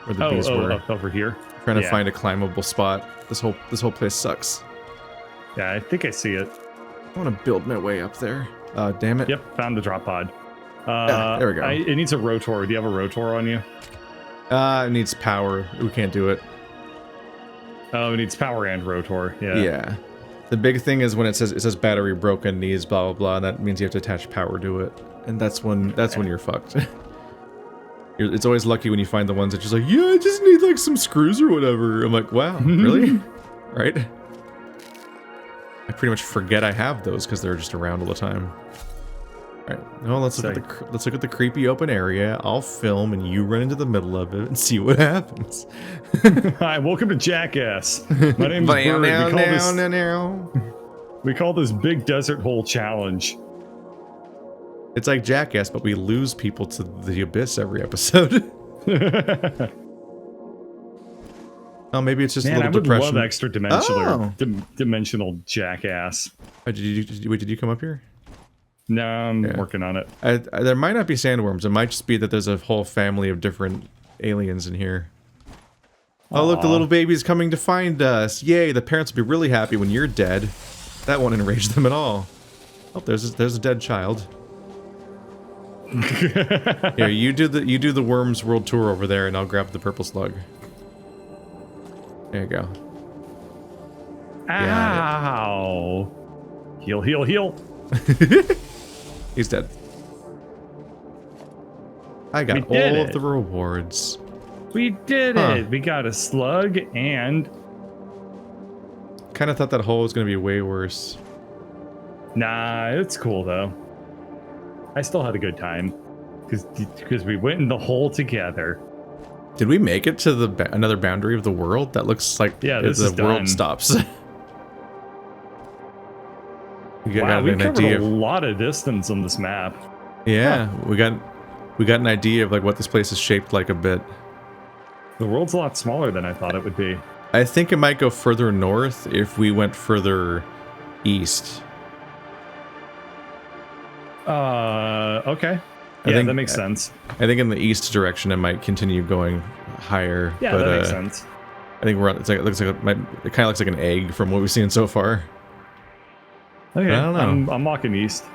Speaker 1: where the bees were.
Speaker 2: Up over here.
Speaker 1: Trying to find a climbable spot. This whole place sucks.
Speaker 2: Yeah, I think I see it.
Speaker 1: I want to build my way up there. Damn it.
Speaker 2: Yep, found the drop pod.
Speaker 1: There we go.
Speaker 2: It needs a rotor. Do you have a rotor on you?
Speaker 1: It needs power. We can't do it.
Speaker 2: Oh, it needs power and rotor. Yeah.
Speaker 1: Yeah. The big thing is when it says battery broken, needs blah blah blah, and that means you have to attach power to it, and that's when you're fucked. It's always lucky when you find the ones that just like, yeah, I just need like some screws or whatever. I'm like, wow, really? Right? I pretty much forget I have those because they're just around all the time. All right, now let's look at the creepy open area. I'll film and you run into the middle of it and see what happens.
Speaker 2: Hi, welcome to Jackass. My name's Bird. We call this Big Desert Hole Challenge.
Speaker 1: It's like Jackass, but we lose people to the abyss every episode. Oh, maybe it's just a little depression.
Speaker 2: I would love extra dimensional Jackass.
Speaker 1: Did you come up here?
Speaker 2: No, I'm working on it.
Speaker 1: There might not be sandworms. It might just be that there's a whole family of different aliens in here. Aww. Oh, look, the little baby's coming to find us. Yay, the parents will be really happy when you're dead. That won't enrage them at all. Oh, there's a dead child. Here, you do the Worms World Tour over there, and I'll grab the purple slug. There you go.
Speaker 2: Ow! Heal, heal, heal.
Speaker 1: He's dead. I got all of the rewards.
Speaker 2: We did it. We got a slug and...
Speaker 1: Kind of thought that hole was going to be way worse.
Speaker 2: Nah, it's cool, though. I still had a good time. Because we went in the hole together.
Speaker 1: Did we make it to the another boundary of the world? That looks like the world stops.
Speaker 2: Wow, we covered a lot of distance on this map.
Speaker 1: Yeah, we got an idea of like what this place is shaped like a bit.
Speaker 2: The world's a lot smaller than I thought it would be.
Speaker 1: I think it might go further north if we went further east.
Speaker 2: Okay. Yeah, that makes sense.
Speaker 1: I think in the east direction it might continue going higher.
Speaker 2: Yeah,
Speaker 1: but,
Speaker 2: that makes sense.
Speaker 1: I think it kind of looks like an egg from what we've seen so far.
Speaker 2: Okay,
Speaker 1: I don't know.
Speaker 2: I'm walking east.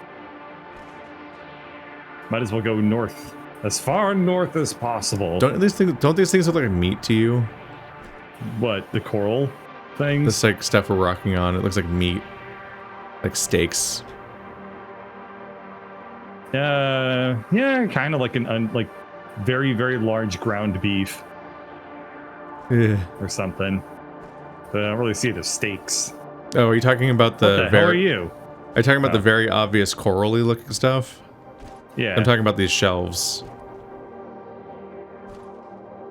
Speaker 2: Might as well go north, as far north as possible.
Speaker 1: Don't these things look like meat to you?
Speaker 2: What, the coral things?
Speaker 1: This like stuff we're rocking on. It looks like meat, like steaks.
Speaker 2: Yeah, kind of like like very, very large ground beef. Or something. But I don't really see it as steaks.
Speaker 1: Oh, are you talking about the
Speaker 2: what the hell are you?
Speaker 1: Are you talking about the very obvious corally looking stuff?
Speaker 2: Yeah.
Speaker 1: I'm talking about these shelves.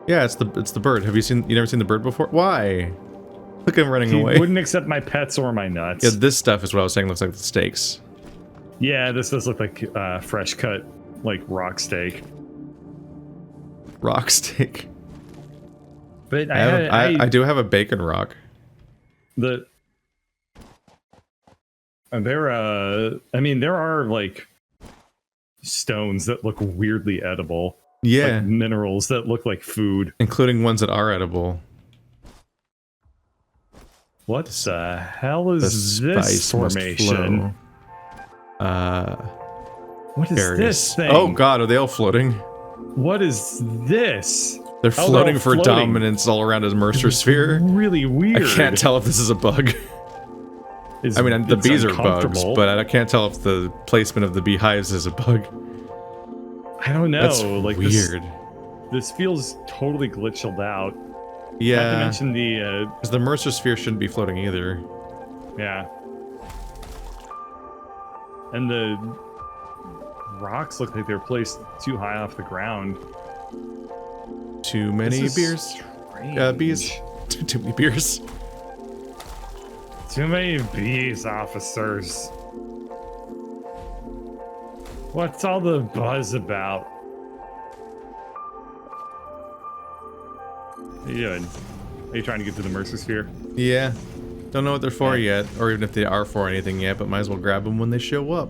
Speaker 1: Yeah, it's the bird. You never seen the bird before? Why? Look at him running away.
Speaker 2: He wouldn't accept my pets or my nuts.
Speaker 1: Yeah, this stuff is what I was saying looks like the steaks.
Speaker 2: Yeah, this does look like fresh cut, like rock steak.
Speaker 1: Rock steak.
Speaker 2: But
Speaker 1: I do have a bacon rock.
Speaker 2: There are like stones that look weirdly edible.
Speaker 1: Yeah.
Speaker 2: Like minerals that look like food.
Speaker 1: Including ones that are edible.
Speaker 2: What the hell is this formation? What is this thing?
Speaker 1: Oh god, are they all floating?
Speaker 2: What is this?
Speaker 1: They're floating for dominance all around his Mercer sphere.
Speaker 2: Really weird.
Speaker 1: I can't tell if this is a bug. I mean, the bees are bugs, but I can't tell if the placement of the beehives is a bug.
Speaker 2: I don't know.
Speaker 1: That's
Speaker 2: like
Speaker 1: weird.
Speaker 2: This feels totally glitched out.
Speaker 1: Yeah.
Speaker 2: Not to mention
Speaker 1: because the Mercer sphere shouldn't be floating either.
Speaker 2: Yeah. And the rocks look like they're placed too high off the ground.
Speaker 1: Too many beers. Bees. Too many beers.
Speaker 2: Too many bees, officers. What's all the buzz about? What are you doing? Are you trying to get to the Mercer sphere?
Speaker 1: Yeah. Don't know what they're for yet, or even if they are for anything yet, but might as well grab them when they show up.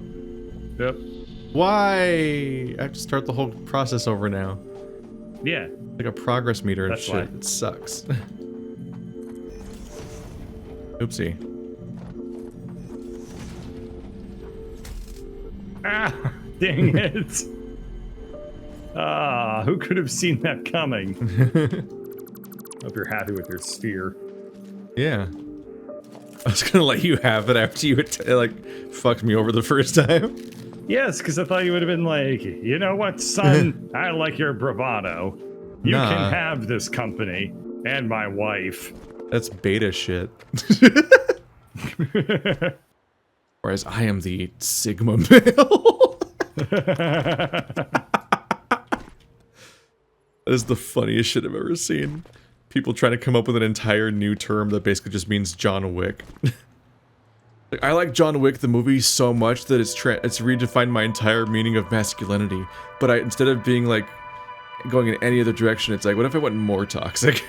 Speaker 2: Yep.
Speaker 1: Why? I have to start the whole process over now.
Speaker 2: Yeah.
Speaker 1: Like a progress meter and
Speaker 2: That's
Speaker 1: shit.
Speaker 2: why.
Speaker 1: It sucks. Oopsie.
Speaker 2: Ah! Dang it! Who could have seen that coming? Hope you're happy with your sphere.
Speaker 1: Yeah. I was gonna let you have it after you like fucked me over the first time.
Speaker 2: Yes, because I thought you would have been like, you know what, son? I like your bravado. You can have this company and my wife.
Speaker 1: That's beta shit. Whereas I am the Sigma male. That is the funniest shit I've ever seen. People trying to come up with an entire new term that basically just means John Wick. Like, I like John Wick the movie so much that it's redefined my entire meaning of masculinity. But instead of being like going in any other direction, it's like, what if I went more toxic?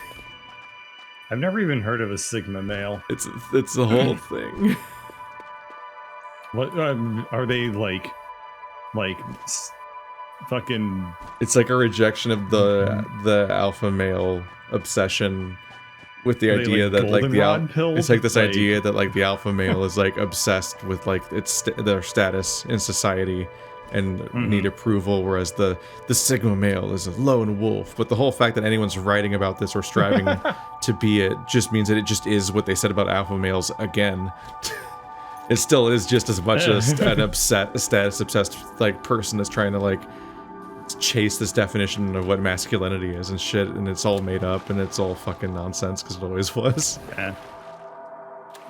Speaker 2: I've never even heard of a Sigma male.
Speaker 1: It's the whole thing.
Speaker 2: What are they like fucking?
Speaker 1: It's like a rejection of the alpha male obsession with the idea that like it's like this idea that like the alpha male is like obsessed with like their status in society and need approval, whereas the Sigma male is a lone wolf. But the whole fact that anyone's writing about this or striving to be it just means that it just is what they said about alpha males again. It still is just as much as an status obsessed like person that's trying to like chase this definition of what masculinity is and shit, and it's all made up and it's all fucking nonsense because it always was.
Speaker 2: Yeah.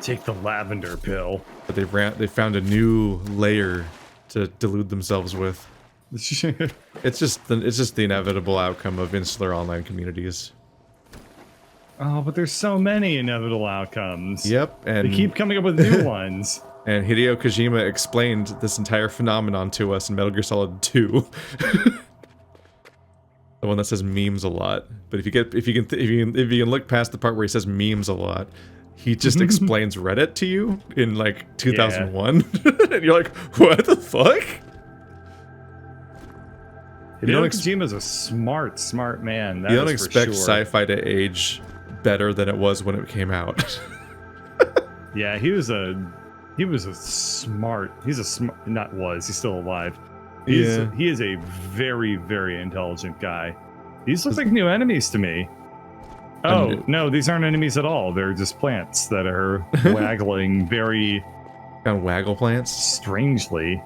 Speaker 2: Take the lavender pill.
Speaker 1: But they found a new layer to delude themselves with. It's just the inevitable outcome of insular online communities.
Speaker 2: Oh, but there's so many inevitable outcomes.
Speaker 1: Yep, and
Speaker 2: they keep coming up with new ones.
Speaker 1: And Hideo Kojima explained this entire phenomenon to us in Metal Gear Solid 2. The one that says memes a lot. But if you can look past the part where he says memes a lot, he just explains Reddit to you in like 2001. Yeah. And you're like, what the fuck?
Speaker 2: Hideo Kojima's a smart man.
Speaker 1: You don't expect sci-fi to age better than it was when it came out.
Speaker 2: Yeah, he's still alive. He is a very, very intelligent guy. These look like new enemies to me. Oh, no, these aren't enemies at all. They're just plants that are waggling very...
Speaker 1: Kind of waggle plants?
Speaker 2: Strangely.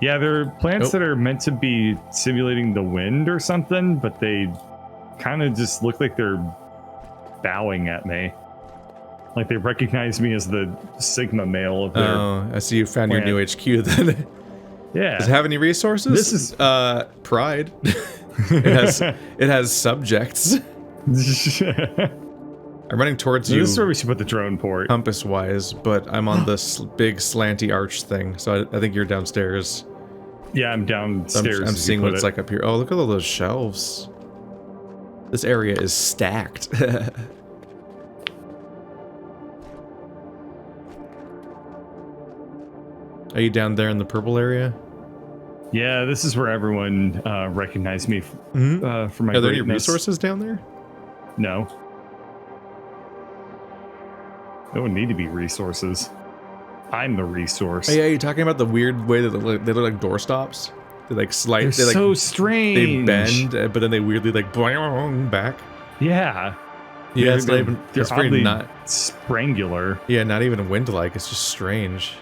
Speaker 2: Yeah, they're plants that are meant to be simulating the wind or something, but they kind of just look like they're bowing at me. Like they recognize me as the Sigma male of their
Speaker 1: I see you found your new HQ then.
Speaker 2: Yeah.
Speaker 1: Does it have any resources? This is pride. it has subjects. I'm running towards you.
Speaker 2: This is where we should put the drone port.
Speaker 1: Compass-wise, but I'm on this big slanty arch thing, so I think you're downstairs.
Speaker 2: Yeah, I'm downstairs.
Speaker 1: I'm seeing what it's like up here. Oh, look at all those shelves. This area is stacked. Are you down there in the purple area?
Speaker 2: Yeah, this is where everyone recognized me for my greatness.
Speaker 1: Are there any resources down there?
Speaker 2: No. There would need to be resources. I'm the resource.
Speaker 1: Oh, yeah, you're talking about the weird way that they look like doorstops? They like slide.
Speaker 2: They're so strange.
Speaker 1: They bend, but then they weirdly like boing back.
Speaker 2: Yeah.
Speaker 1: Yeah, it's not even.
Speaker 2: They're
Speaker 1: it's very
Speaker 2: oddly
Speaker 1: not
Speaker 2: strangular.
Speaker 1: Yeah, not even wind-like. It's just strange.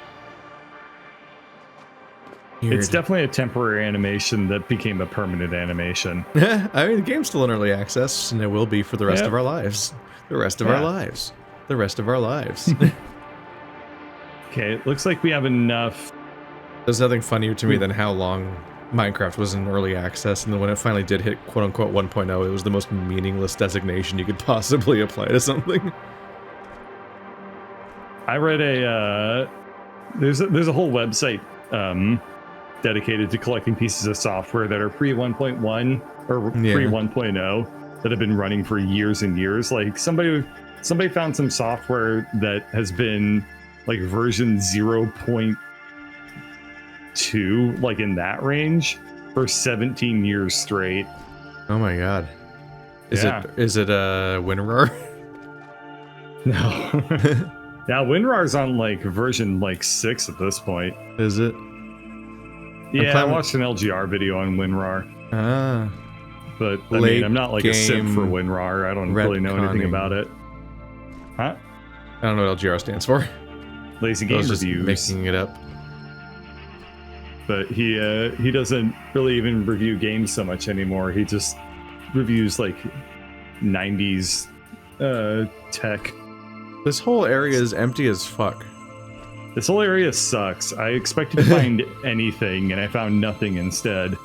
Speaker 1: Weird.
Speaker 2: It's definitely a temporary animation that became a permanent animation.
Speaker 1: I mean, the game's still in early access, and it will be for the rest of our lives. The rest of our lives. The rest of our lives.
Speaker 2: Okay, it looks like we have enough.
Speaker 1: There's nothing funnier to me than how long Minecraft was in early access, and then when it finally did hit quote-unquote 1.0, it was the most meaningless designation you could possibly apply to something.
Speaker 2: I read there's a whole website dedicated to collecting pieces of software that are pre-1.1 or pre-1.0 that have been running for years and years. Like somebody found some software that has been like version 0.2, like in that range, for 17 years straight.
Speaker 1: Oh my god. Is it WinRAR?
Speaker 2: No. Yeah, WinRAR's on like version like 6 at this point.
Speaker 1: Is it?
Speaker 2: Yeah, I watched an LGR video on WinRAR.
Speaker 1: Ah.
Speaker 2: But I mean, I'm not like a simp for WinRAR. I don't really know anything about it. Huh?
Speaker 1: I don't know what LGR stands for.
Speaker 2: Lazy Game Reviews.
Speaker 1: Making it up.
Speaker 2: But he doesn't really even review games so much anymore. He just reviews like 90s tech.
Speaker 1: This whole area is empty as fuck.
Speaker 2: This whole area sucks. I expected to find anything, and I found nothing instead.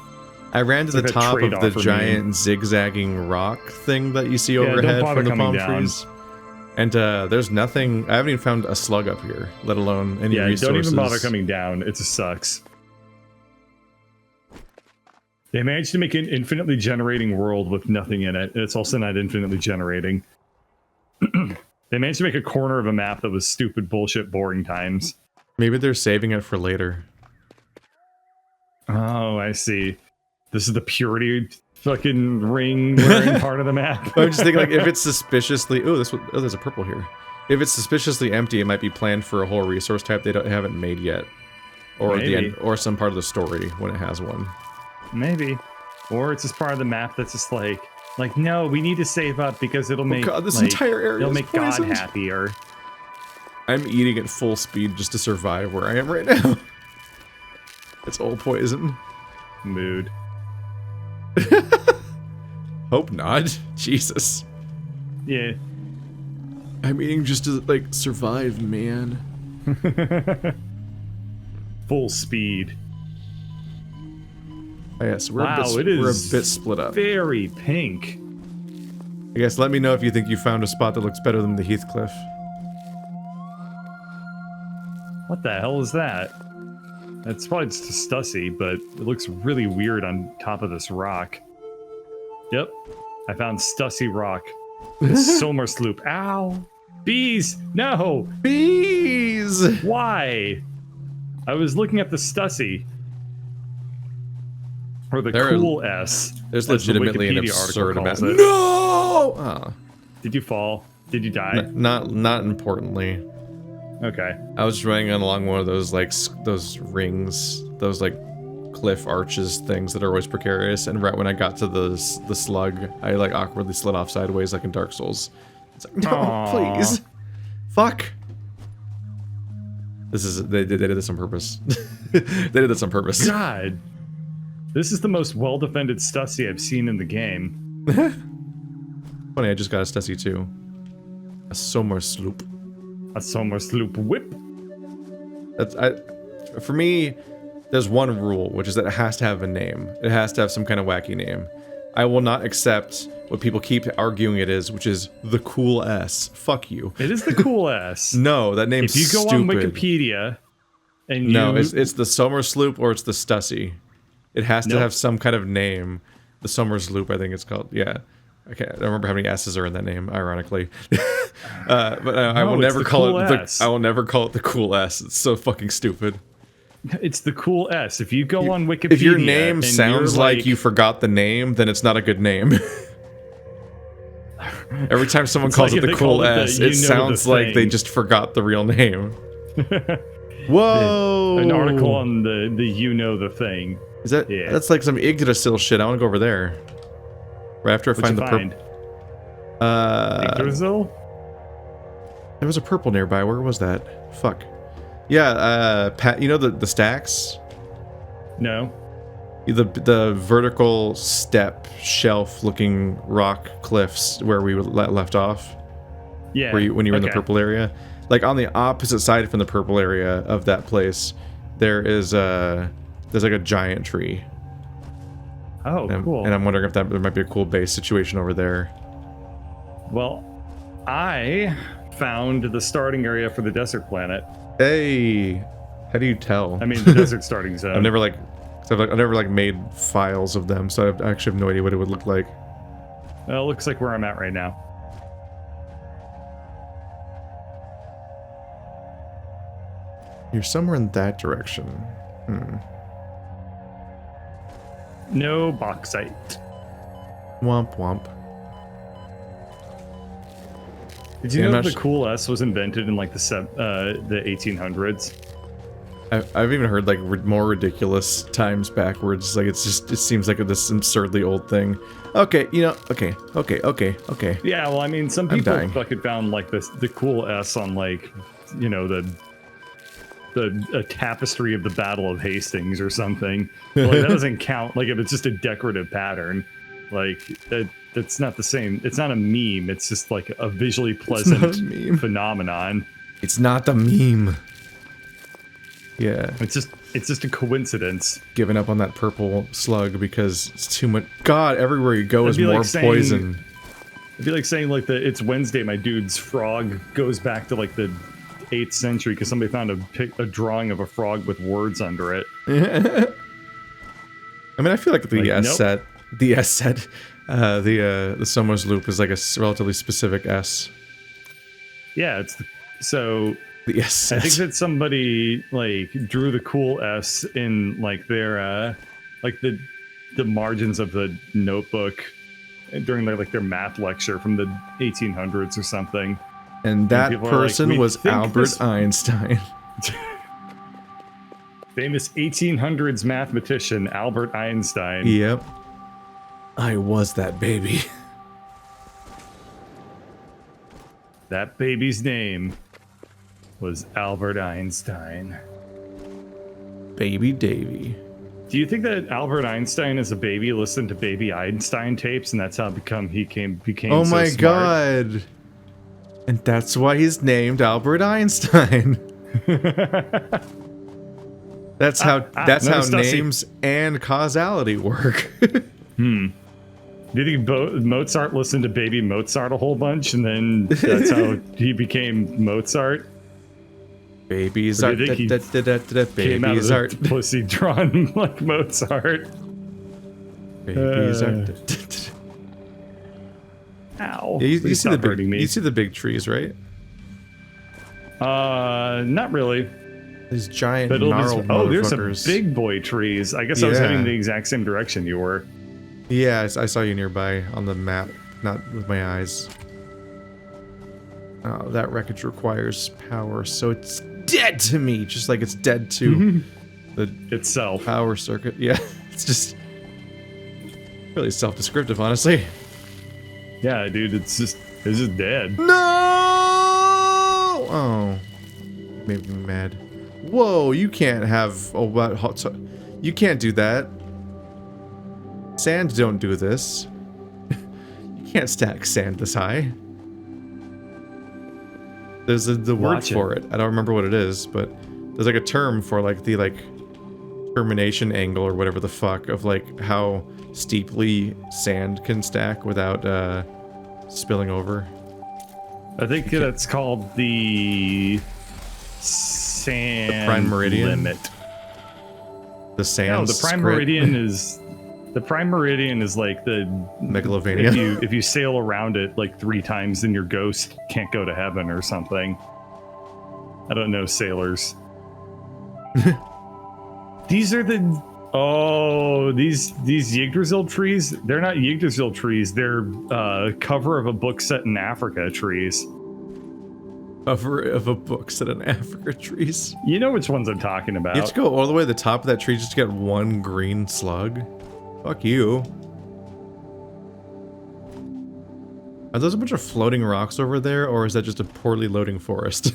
Speaker 1: I ran to the top of the giant zigzagging rock thing that you see overhead from the palm trees. And there's nothing. I haven't even found a slug up here, let alone any resources.
Speaker 2: Don't even bother coming down. It just sucks. They managed to make an infinitely generating world with nothing in it. It's also not infinitely generating. They managed to make a corner of a map that was stupid, bullshit, boring times.
Speaker 1: Maybe they're saving it for later.
Speaker 2: Oh, I see. This is the purity fucking ring wearing part of the map.
Speaker 1: I'm just thinking, like, if it's suspiciously... there's a purple here. If it's suspiciously empty, it might be planned for a whole resource type they haven't made yet. Or at the end, or some part of the story when it has one.
Speaker 2: Maybe. Or it's just part of the map that's just like, no, we need to save up because it'll make
Speaker 1: this entire area
Speaker 2: it'll make God happier.
Speaker 1: I'm eating at full speed just to survive where I am right now. It's all poison.
Speaker 2: mood.
Speaker 1: Hope not. Jesus.
Speaker 2: Yeah.
Speaker 1: I'm eating just to, like, survive, man.
Speaker 2: Full speed.
Speaker 1: Oh, yes, we're,
Speaker 2: Wow,
Speaker 1: we're a bit split up.
Speaker 2: Very pink.
Speaker 1: I guess let me know if you think you found a spot that looks better than the Heathcliff.
Speaker 2: What the hell is that? It's probably just a Stussy, but it looks really weird on top of this rock. Yep, I found Stussy Rock. Somer Sloop. Ow! Bees! No!
Speaker 1: Bees!
Speaker 2: Why? I was looking at the Stussy. Or the
Speaker 1: There
Speaker 2: cool S.
Speaker 1: There's
Speaker 2: as the
Speaker 1: legitimately an
Speaker 2: Wikipedia
Speaker 1: absurd
Speaker 2: article
Speaker 1: amount.
Speaker 2: calls it.
Speaker 1: No! Oh.
Speaker 2: Did you fall? Did you die?
Speaker 1: Not importantly.
Speaker 2: Okay.
Speaker 1: I was running along one of those like those rings, those like cliff arches things that are always precarious, and right when I got to the slug, I like awkwardly slid off sideways like in Dark Souls. It's like, no,
Speaker 2: Aww.
Speaker 1: please, fuck. This is they did this on purpose. They did this on purpose.
Speaker 2: God, this is the most well-defended Stussy I've seen in the game.
Speaker 1: Funny, I just got a Stussy too. A Somer Sloop.
Speaker 2: A Somer Sloop whip.
Speaker 1: That's for me. There's one rule, which is that it has to have a name. It has to have some kind of wacky name. I will not accept what people keep arguing it is, which is the cool S. Fuck you.
Speaker 2: It is the cool S.
Speaker 1: No, that name's
Speaker 2: If you go
Speaker 1: stupid.
Speaker 2: on Wikipedia, and
Speaker 1: no,
Speaker 2: you...
Speaker 1: it's the Somer Sloop or it's the Stussy. It has to
Speaker 2: Nope.
Speaker 1: have some kind of name. The Somer's Loop, I think it's called. Yeah. I don't remember how many S's are in that name, ironically. But I will never call it I will never call it the cool S. It's so fucking stupid.
Speaker 2: It's the cool S. If you go on Wikipedia,
Speaker 1: if your name sounds
Speaker 2: like
Speaker 1: like you forgot the name, then it's not a good name. Every time someone calls it the cool S, it sounds like they just forgot the real name. Whoa!
Speaker 2: An article on the you know the thing.
Speaker 1: Is that? Yeah. That's like some Yggdrasil shit. I want to go over there. Right after I find the purple.
Speaker 2: Yggdrasil?
Speaker 1: There was a purple nearby. Where was that? Fuck. Yeah, Pat. You know the stacks?
Speaker 2: No.
Speaker 1: The vertical step shelf looking rock cliffs where we left off.
Speaker 2: Yeah.
Speaker 1: When you were in the purple area, like on the opposite side from the purple area of that place, there's like a giant tree.
Speaker 2: Oh, cool.
Speaker 1: And I'm wondering if there might be a cool base situation over there.
Speaker 2: Well, I found the starting area for the desert planet.
Speaker 1: Hey, how do you tell?
Speaker 2: I mean, the desert starting zone.
Speaker 1: I've never made files of them, so I actually have no idea what it would look like.
Speaker 2: Well, it looks like where I'm at right now.
Speaker 1: You're somewhere in that direction.
Speaker 2: No bauxite.
Speaker 1: Womp womp.
Speaker 2: Did you know the cool S was invented in like the 1800s?
Speaker 1: I've even heard like more ridiculous times backwards. Like it seems like this absurdly old thing. Okay, you know, okay.
Speaker 2: Yeah, well, I mean, some people fucking found like the cool S on like, you know, a tapestry of the Battle of Hastings or something. Like that doesn't count. Like if it's just a decorative pattern, like that's not the same. It's not a meme. It's just like a visually pleasant phenomenon.
Speaker 1: It's not the meme. Yeah.
Speaker 2: It's just a coincidence.
Speaker 1: Giving up on that purple slug because it's too much. God, everywhere you go is more poison.
Speaker 2: It'd be like saying like it's Wednesday, my dude's frog goes back to like the 8th century because somebody found a drawing of a frog with words under it.
Speaker 1: I mean, I feel like the Somer's Loop is like a relatively specific S.
Speaker 2: Yeah, so
Speaker 1: the S.
Speaker 2: I think that somebody like drew the cool S in like their like the margins of the notebook during their math lecture from the 1800s or something.
Speaker 1: And that person was Albert Einstein.
Speaker 2: Famous 1800s mathematician Albert Einstein.
Speaker 1: Yep. I was that baby.
Speaker 2: That baby's name was Albert Einstein.
Speaker 1: Baby Davy.
Speaker 2: Do you think that Albert Einstein as a baby listened to baby Einstein tapes and that's how he became
Speaker 1: Oh
Speaker 2: so
Speaker 1: my
Speaker 2: smart?
Speaker 1: god. And that's why he's named Albert Einstein. That's how names and causality work.
Speaker 2: Do you think Mozart listened to baby Mozart a whole bunch and then that's how he became Mozart?
Speaker 1: Babies art.
Speaker 2: Came out
Speaker 1: Babies
Speaker 2: of
Speaker 1: art.
Speaker 2: the pussy drawn like Mozart.
Speaker 1: Babies art.
Speaker 2: Ow.
Speaker 1: Yeah, you
Speaker 2: Please
Speaker 1: see the
Speaker 2: stop hurting me.
Speaker 1: you see the big trees, right?
Speaker 2: Not really.
Speaker 1: These giant
Speaker 2: But
Speaker 1: gnarled
Speaker 2: there's some
Speaker 1: motherfuckers.
Speaker 2: big boy trees. I guess I was
Speaker 1: Yeah.
Speaker 2: heading the exact same direction you were.
Speaker 1: Yeah, I saw you nearby on the map, not with my eyes. Oh, that wreckage requires power, so it's dead to me, just like it's dead to the
Speaker 2: Itself.
Speaker 1: power circuit. Yeah, it's just really self-descriptive, honestly.
Speaker 2: Yeah, dude, it's just dead.
Speaker 1: No! Oh, made me mad. Whoa, you can't have you can't do that. Sand don't do this. You can't stack sand this high. There's the word for it. I don't remember what it is, but there's like a term for like the termination angle or whatever the fuck of like how steeply sand can stack without spilling over.
Speaker 2: I think that's called the sand
Speaker 1: prime meridian?
Speaker 2: limit.
Speaker 1: The sand.
Speaker 2: No, the prime meridian is like the
Speaker 1: Megalovania.
Speaker 2: If you sail around it like 3 times, then your ghost can't go to heaven or something. I don't know sailors. These are these Yggdrasil trees. They're not Yggdrasil trees. They're cover of a book set in Africa trees.
Speaker 1: Cover of a book set in Africa trees.
Speaker 2: You know which ones I'm talking about.
Speaker 1: You have to go all the way to the top of that tree just to get one green slug. Fuck you. Are those a bunch of floating rocks over there, or is that just a poorly loading forest?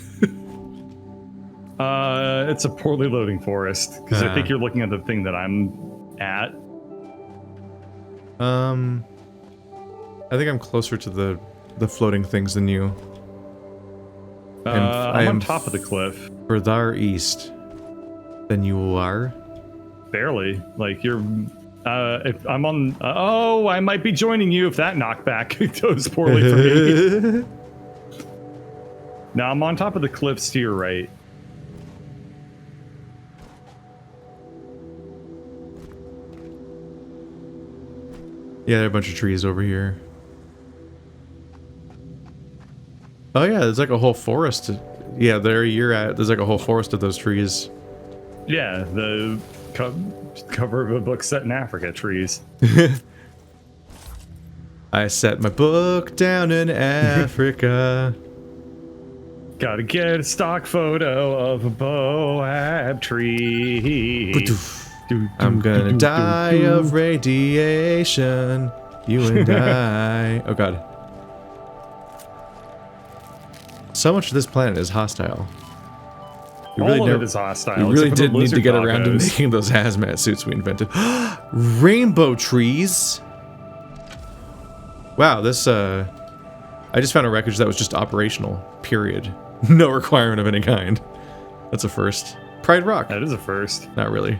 Speaker 2: It's a poorly loading forest, because I think you're looking at the thing that I'm at.
Speaker 1: I think I'm closer to the floating things than you.
Speaker 2: I'm on top of the cliff.
Speaker 1: Further east than you are.
Speaker 2: Barely. Like, you're... if I'm on... I might be joining you if that knockback goes poorly for me. Now, I'm on top of the cliffs to your right.
Speaker 1: Yeah, there are a bunch of trees over here. Oh yeah, there's like a whole forest. Yeah, there you're at. There's like a whole forest of those trees.
Speaker 2: Yeah, the cover of a book set in Africa trees.
Speaker 1: I set my book down in Africa.
Speaker 2: Gotta get a stock photo of a Boab tree.
Speaker 1: I'm gonna die of radiation. You and I. Oh god. So much of this planet is hostile.
Speaker 2: All of it is hostile.
Speaker 1: We really did need to get around to making those hazmat suits we invented. Rainbow trees! Wow, this, I just found a wreckage that was just operational. Period. No requirement of any kind. That's a first. Pride Rock.
Speaker 2: That is a first.
Speaker 1: Not really.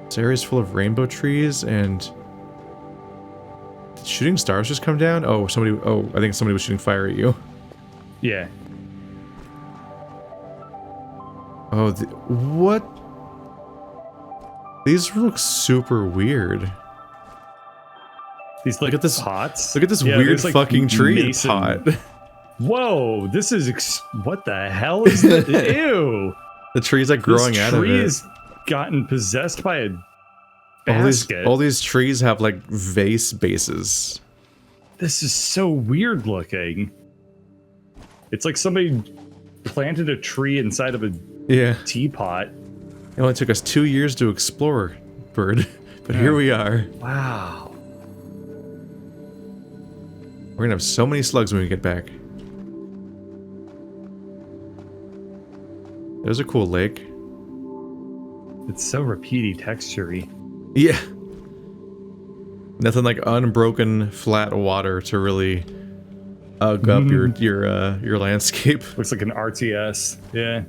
Speaker 1: This area's full of rainbow trees and... Did shooting stars just come down? Oh, I think somebody was shooting fire at you.
Speaker 2: Yeah.
Speaker 1: Oh, what? These look super weird.
Speaker 2: These
Speaker 1: look at this
Speaker 2: pots.
Speaker 1: Look at this weird like fucking tree pot.
Speaker 2: Whoa, this is what the hell is this? Ew.
Speaker 1: The tree's like growing out of it.
Speaker 2: This tree has gotten possessed by a basket.
Speaker 1: All these trees have like vase bases.
Speaker 2: This is so weird looking. It's like somebody planted a tree inside of a teapot.
Speaker 1: It only took us 2 years to explore, Bird, but here we are.
Speaker 2: Wow.
Speaker 1: We're gonna have so many slugs when we get back. There's a cool lake.
Speaker 2: It's so repeaty texture-y.
Speaker 1: Yeah. Nothing like unbroken flat water to really ug up your landscape.
Speaker 2: Looks like an RTS. Yeah.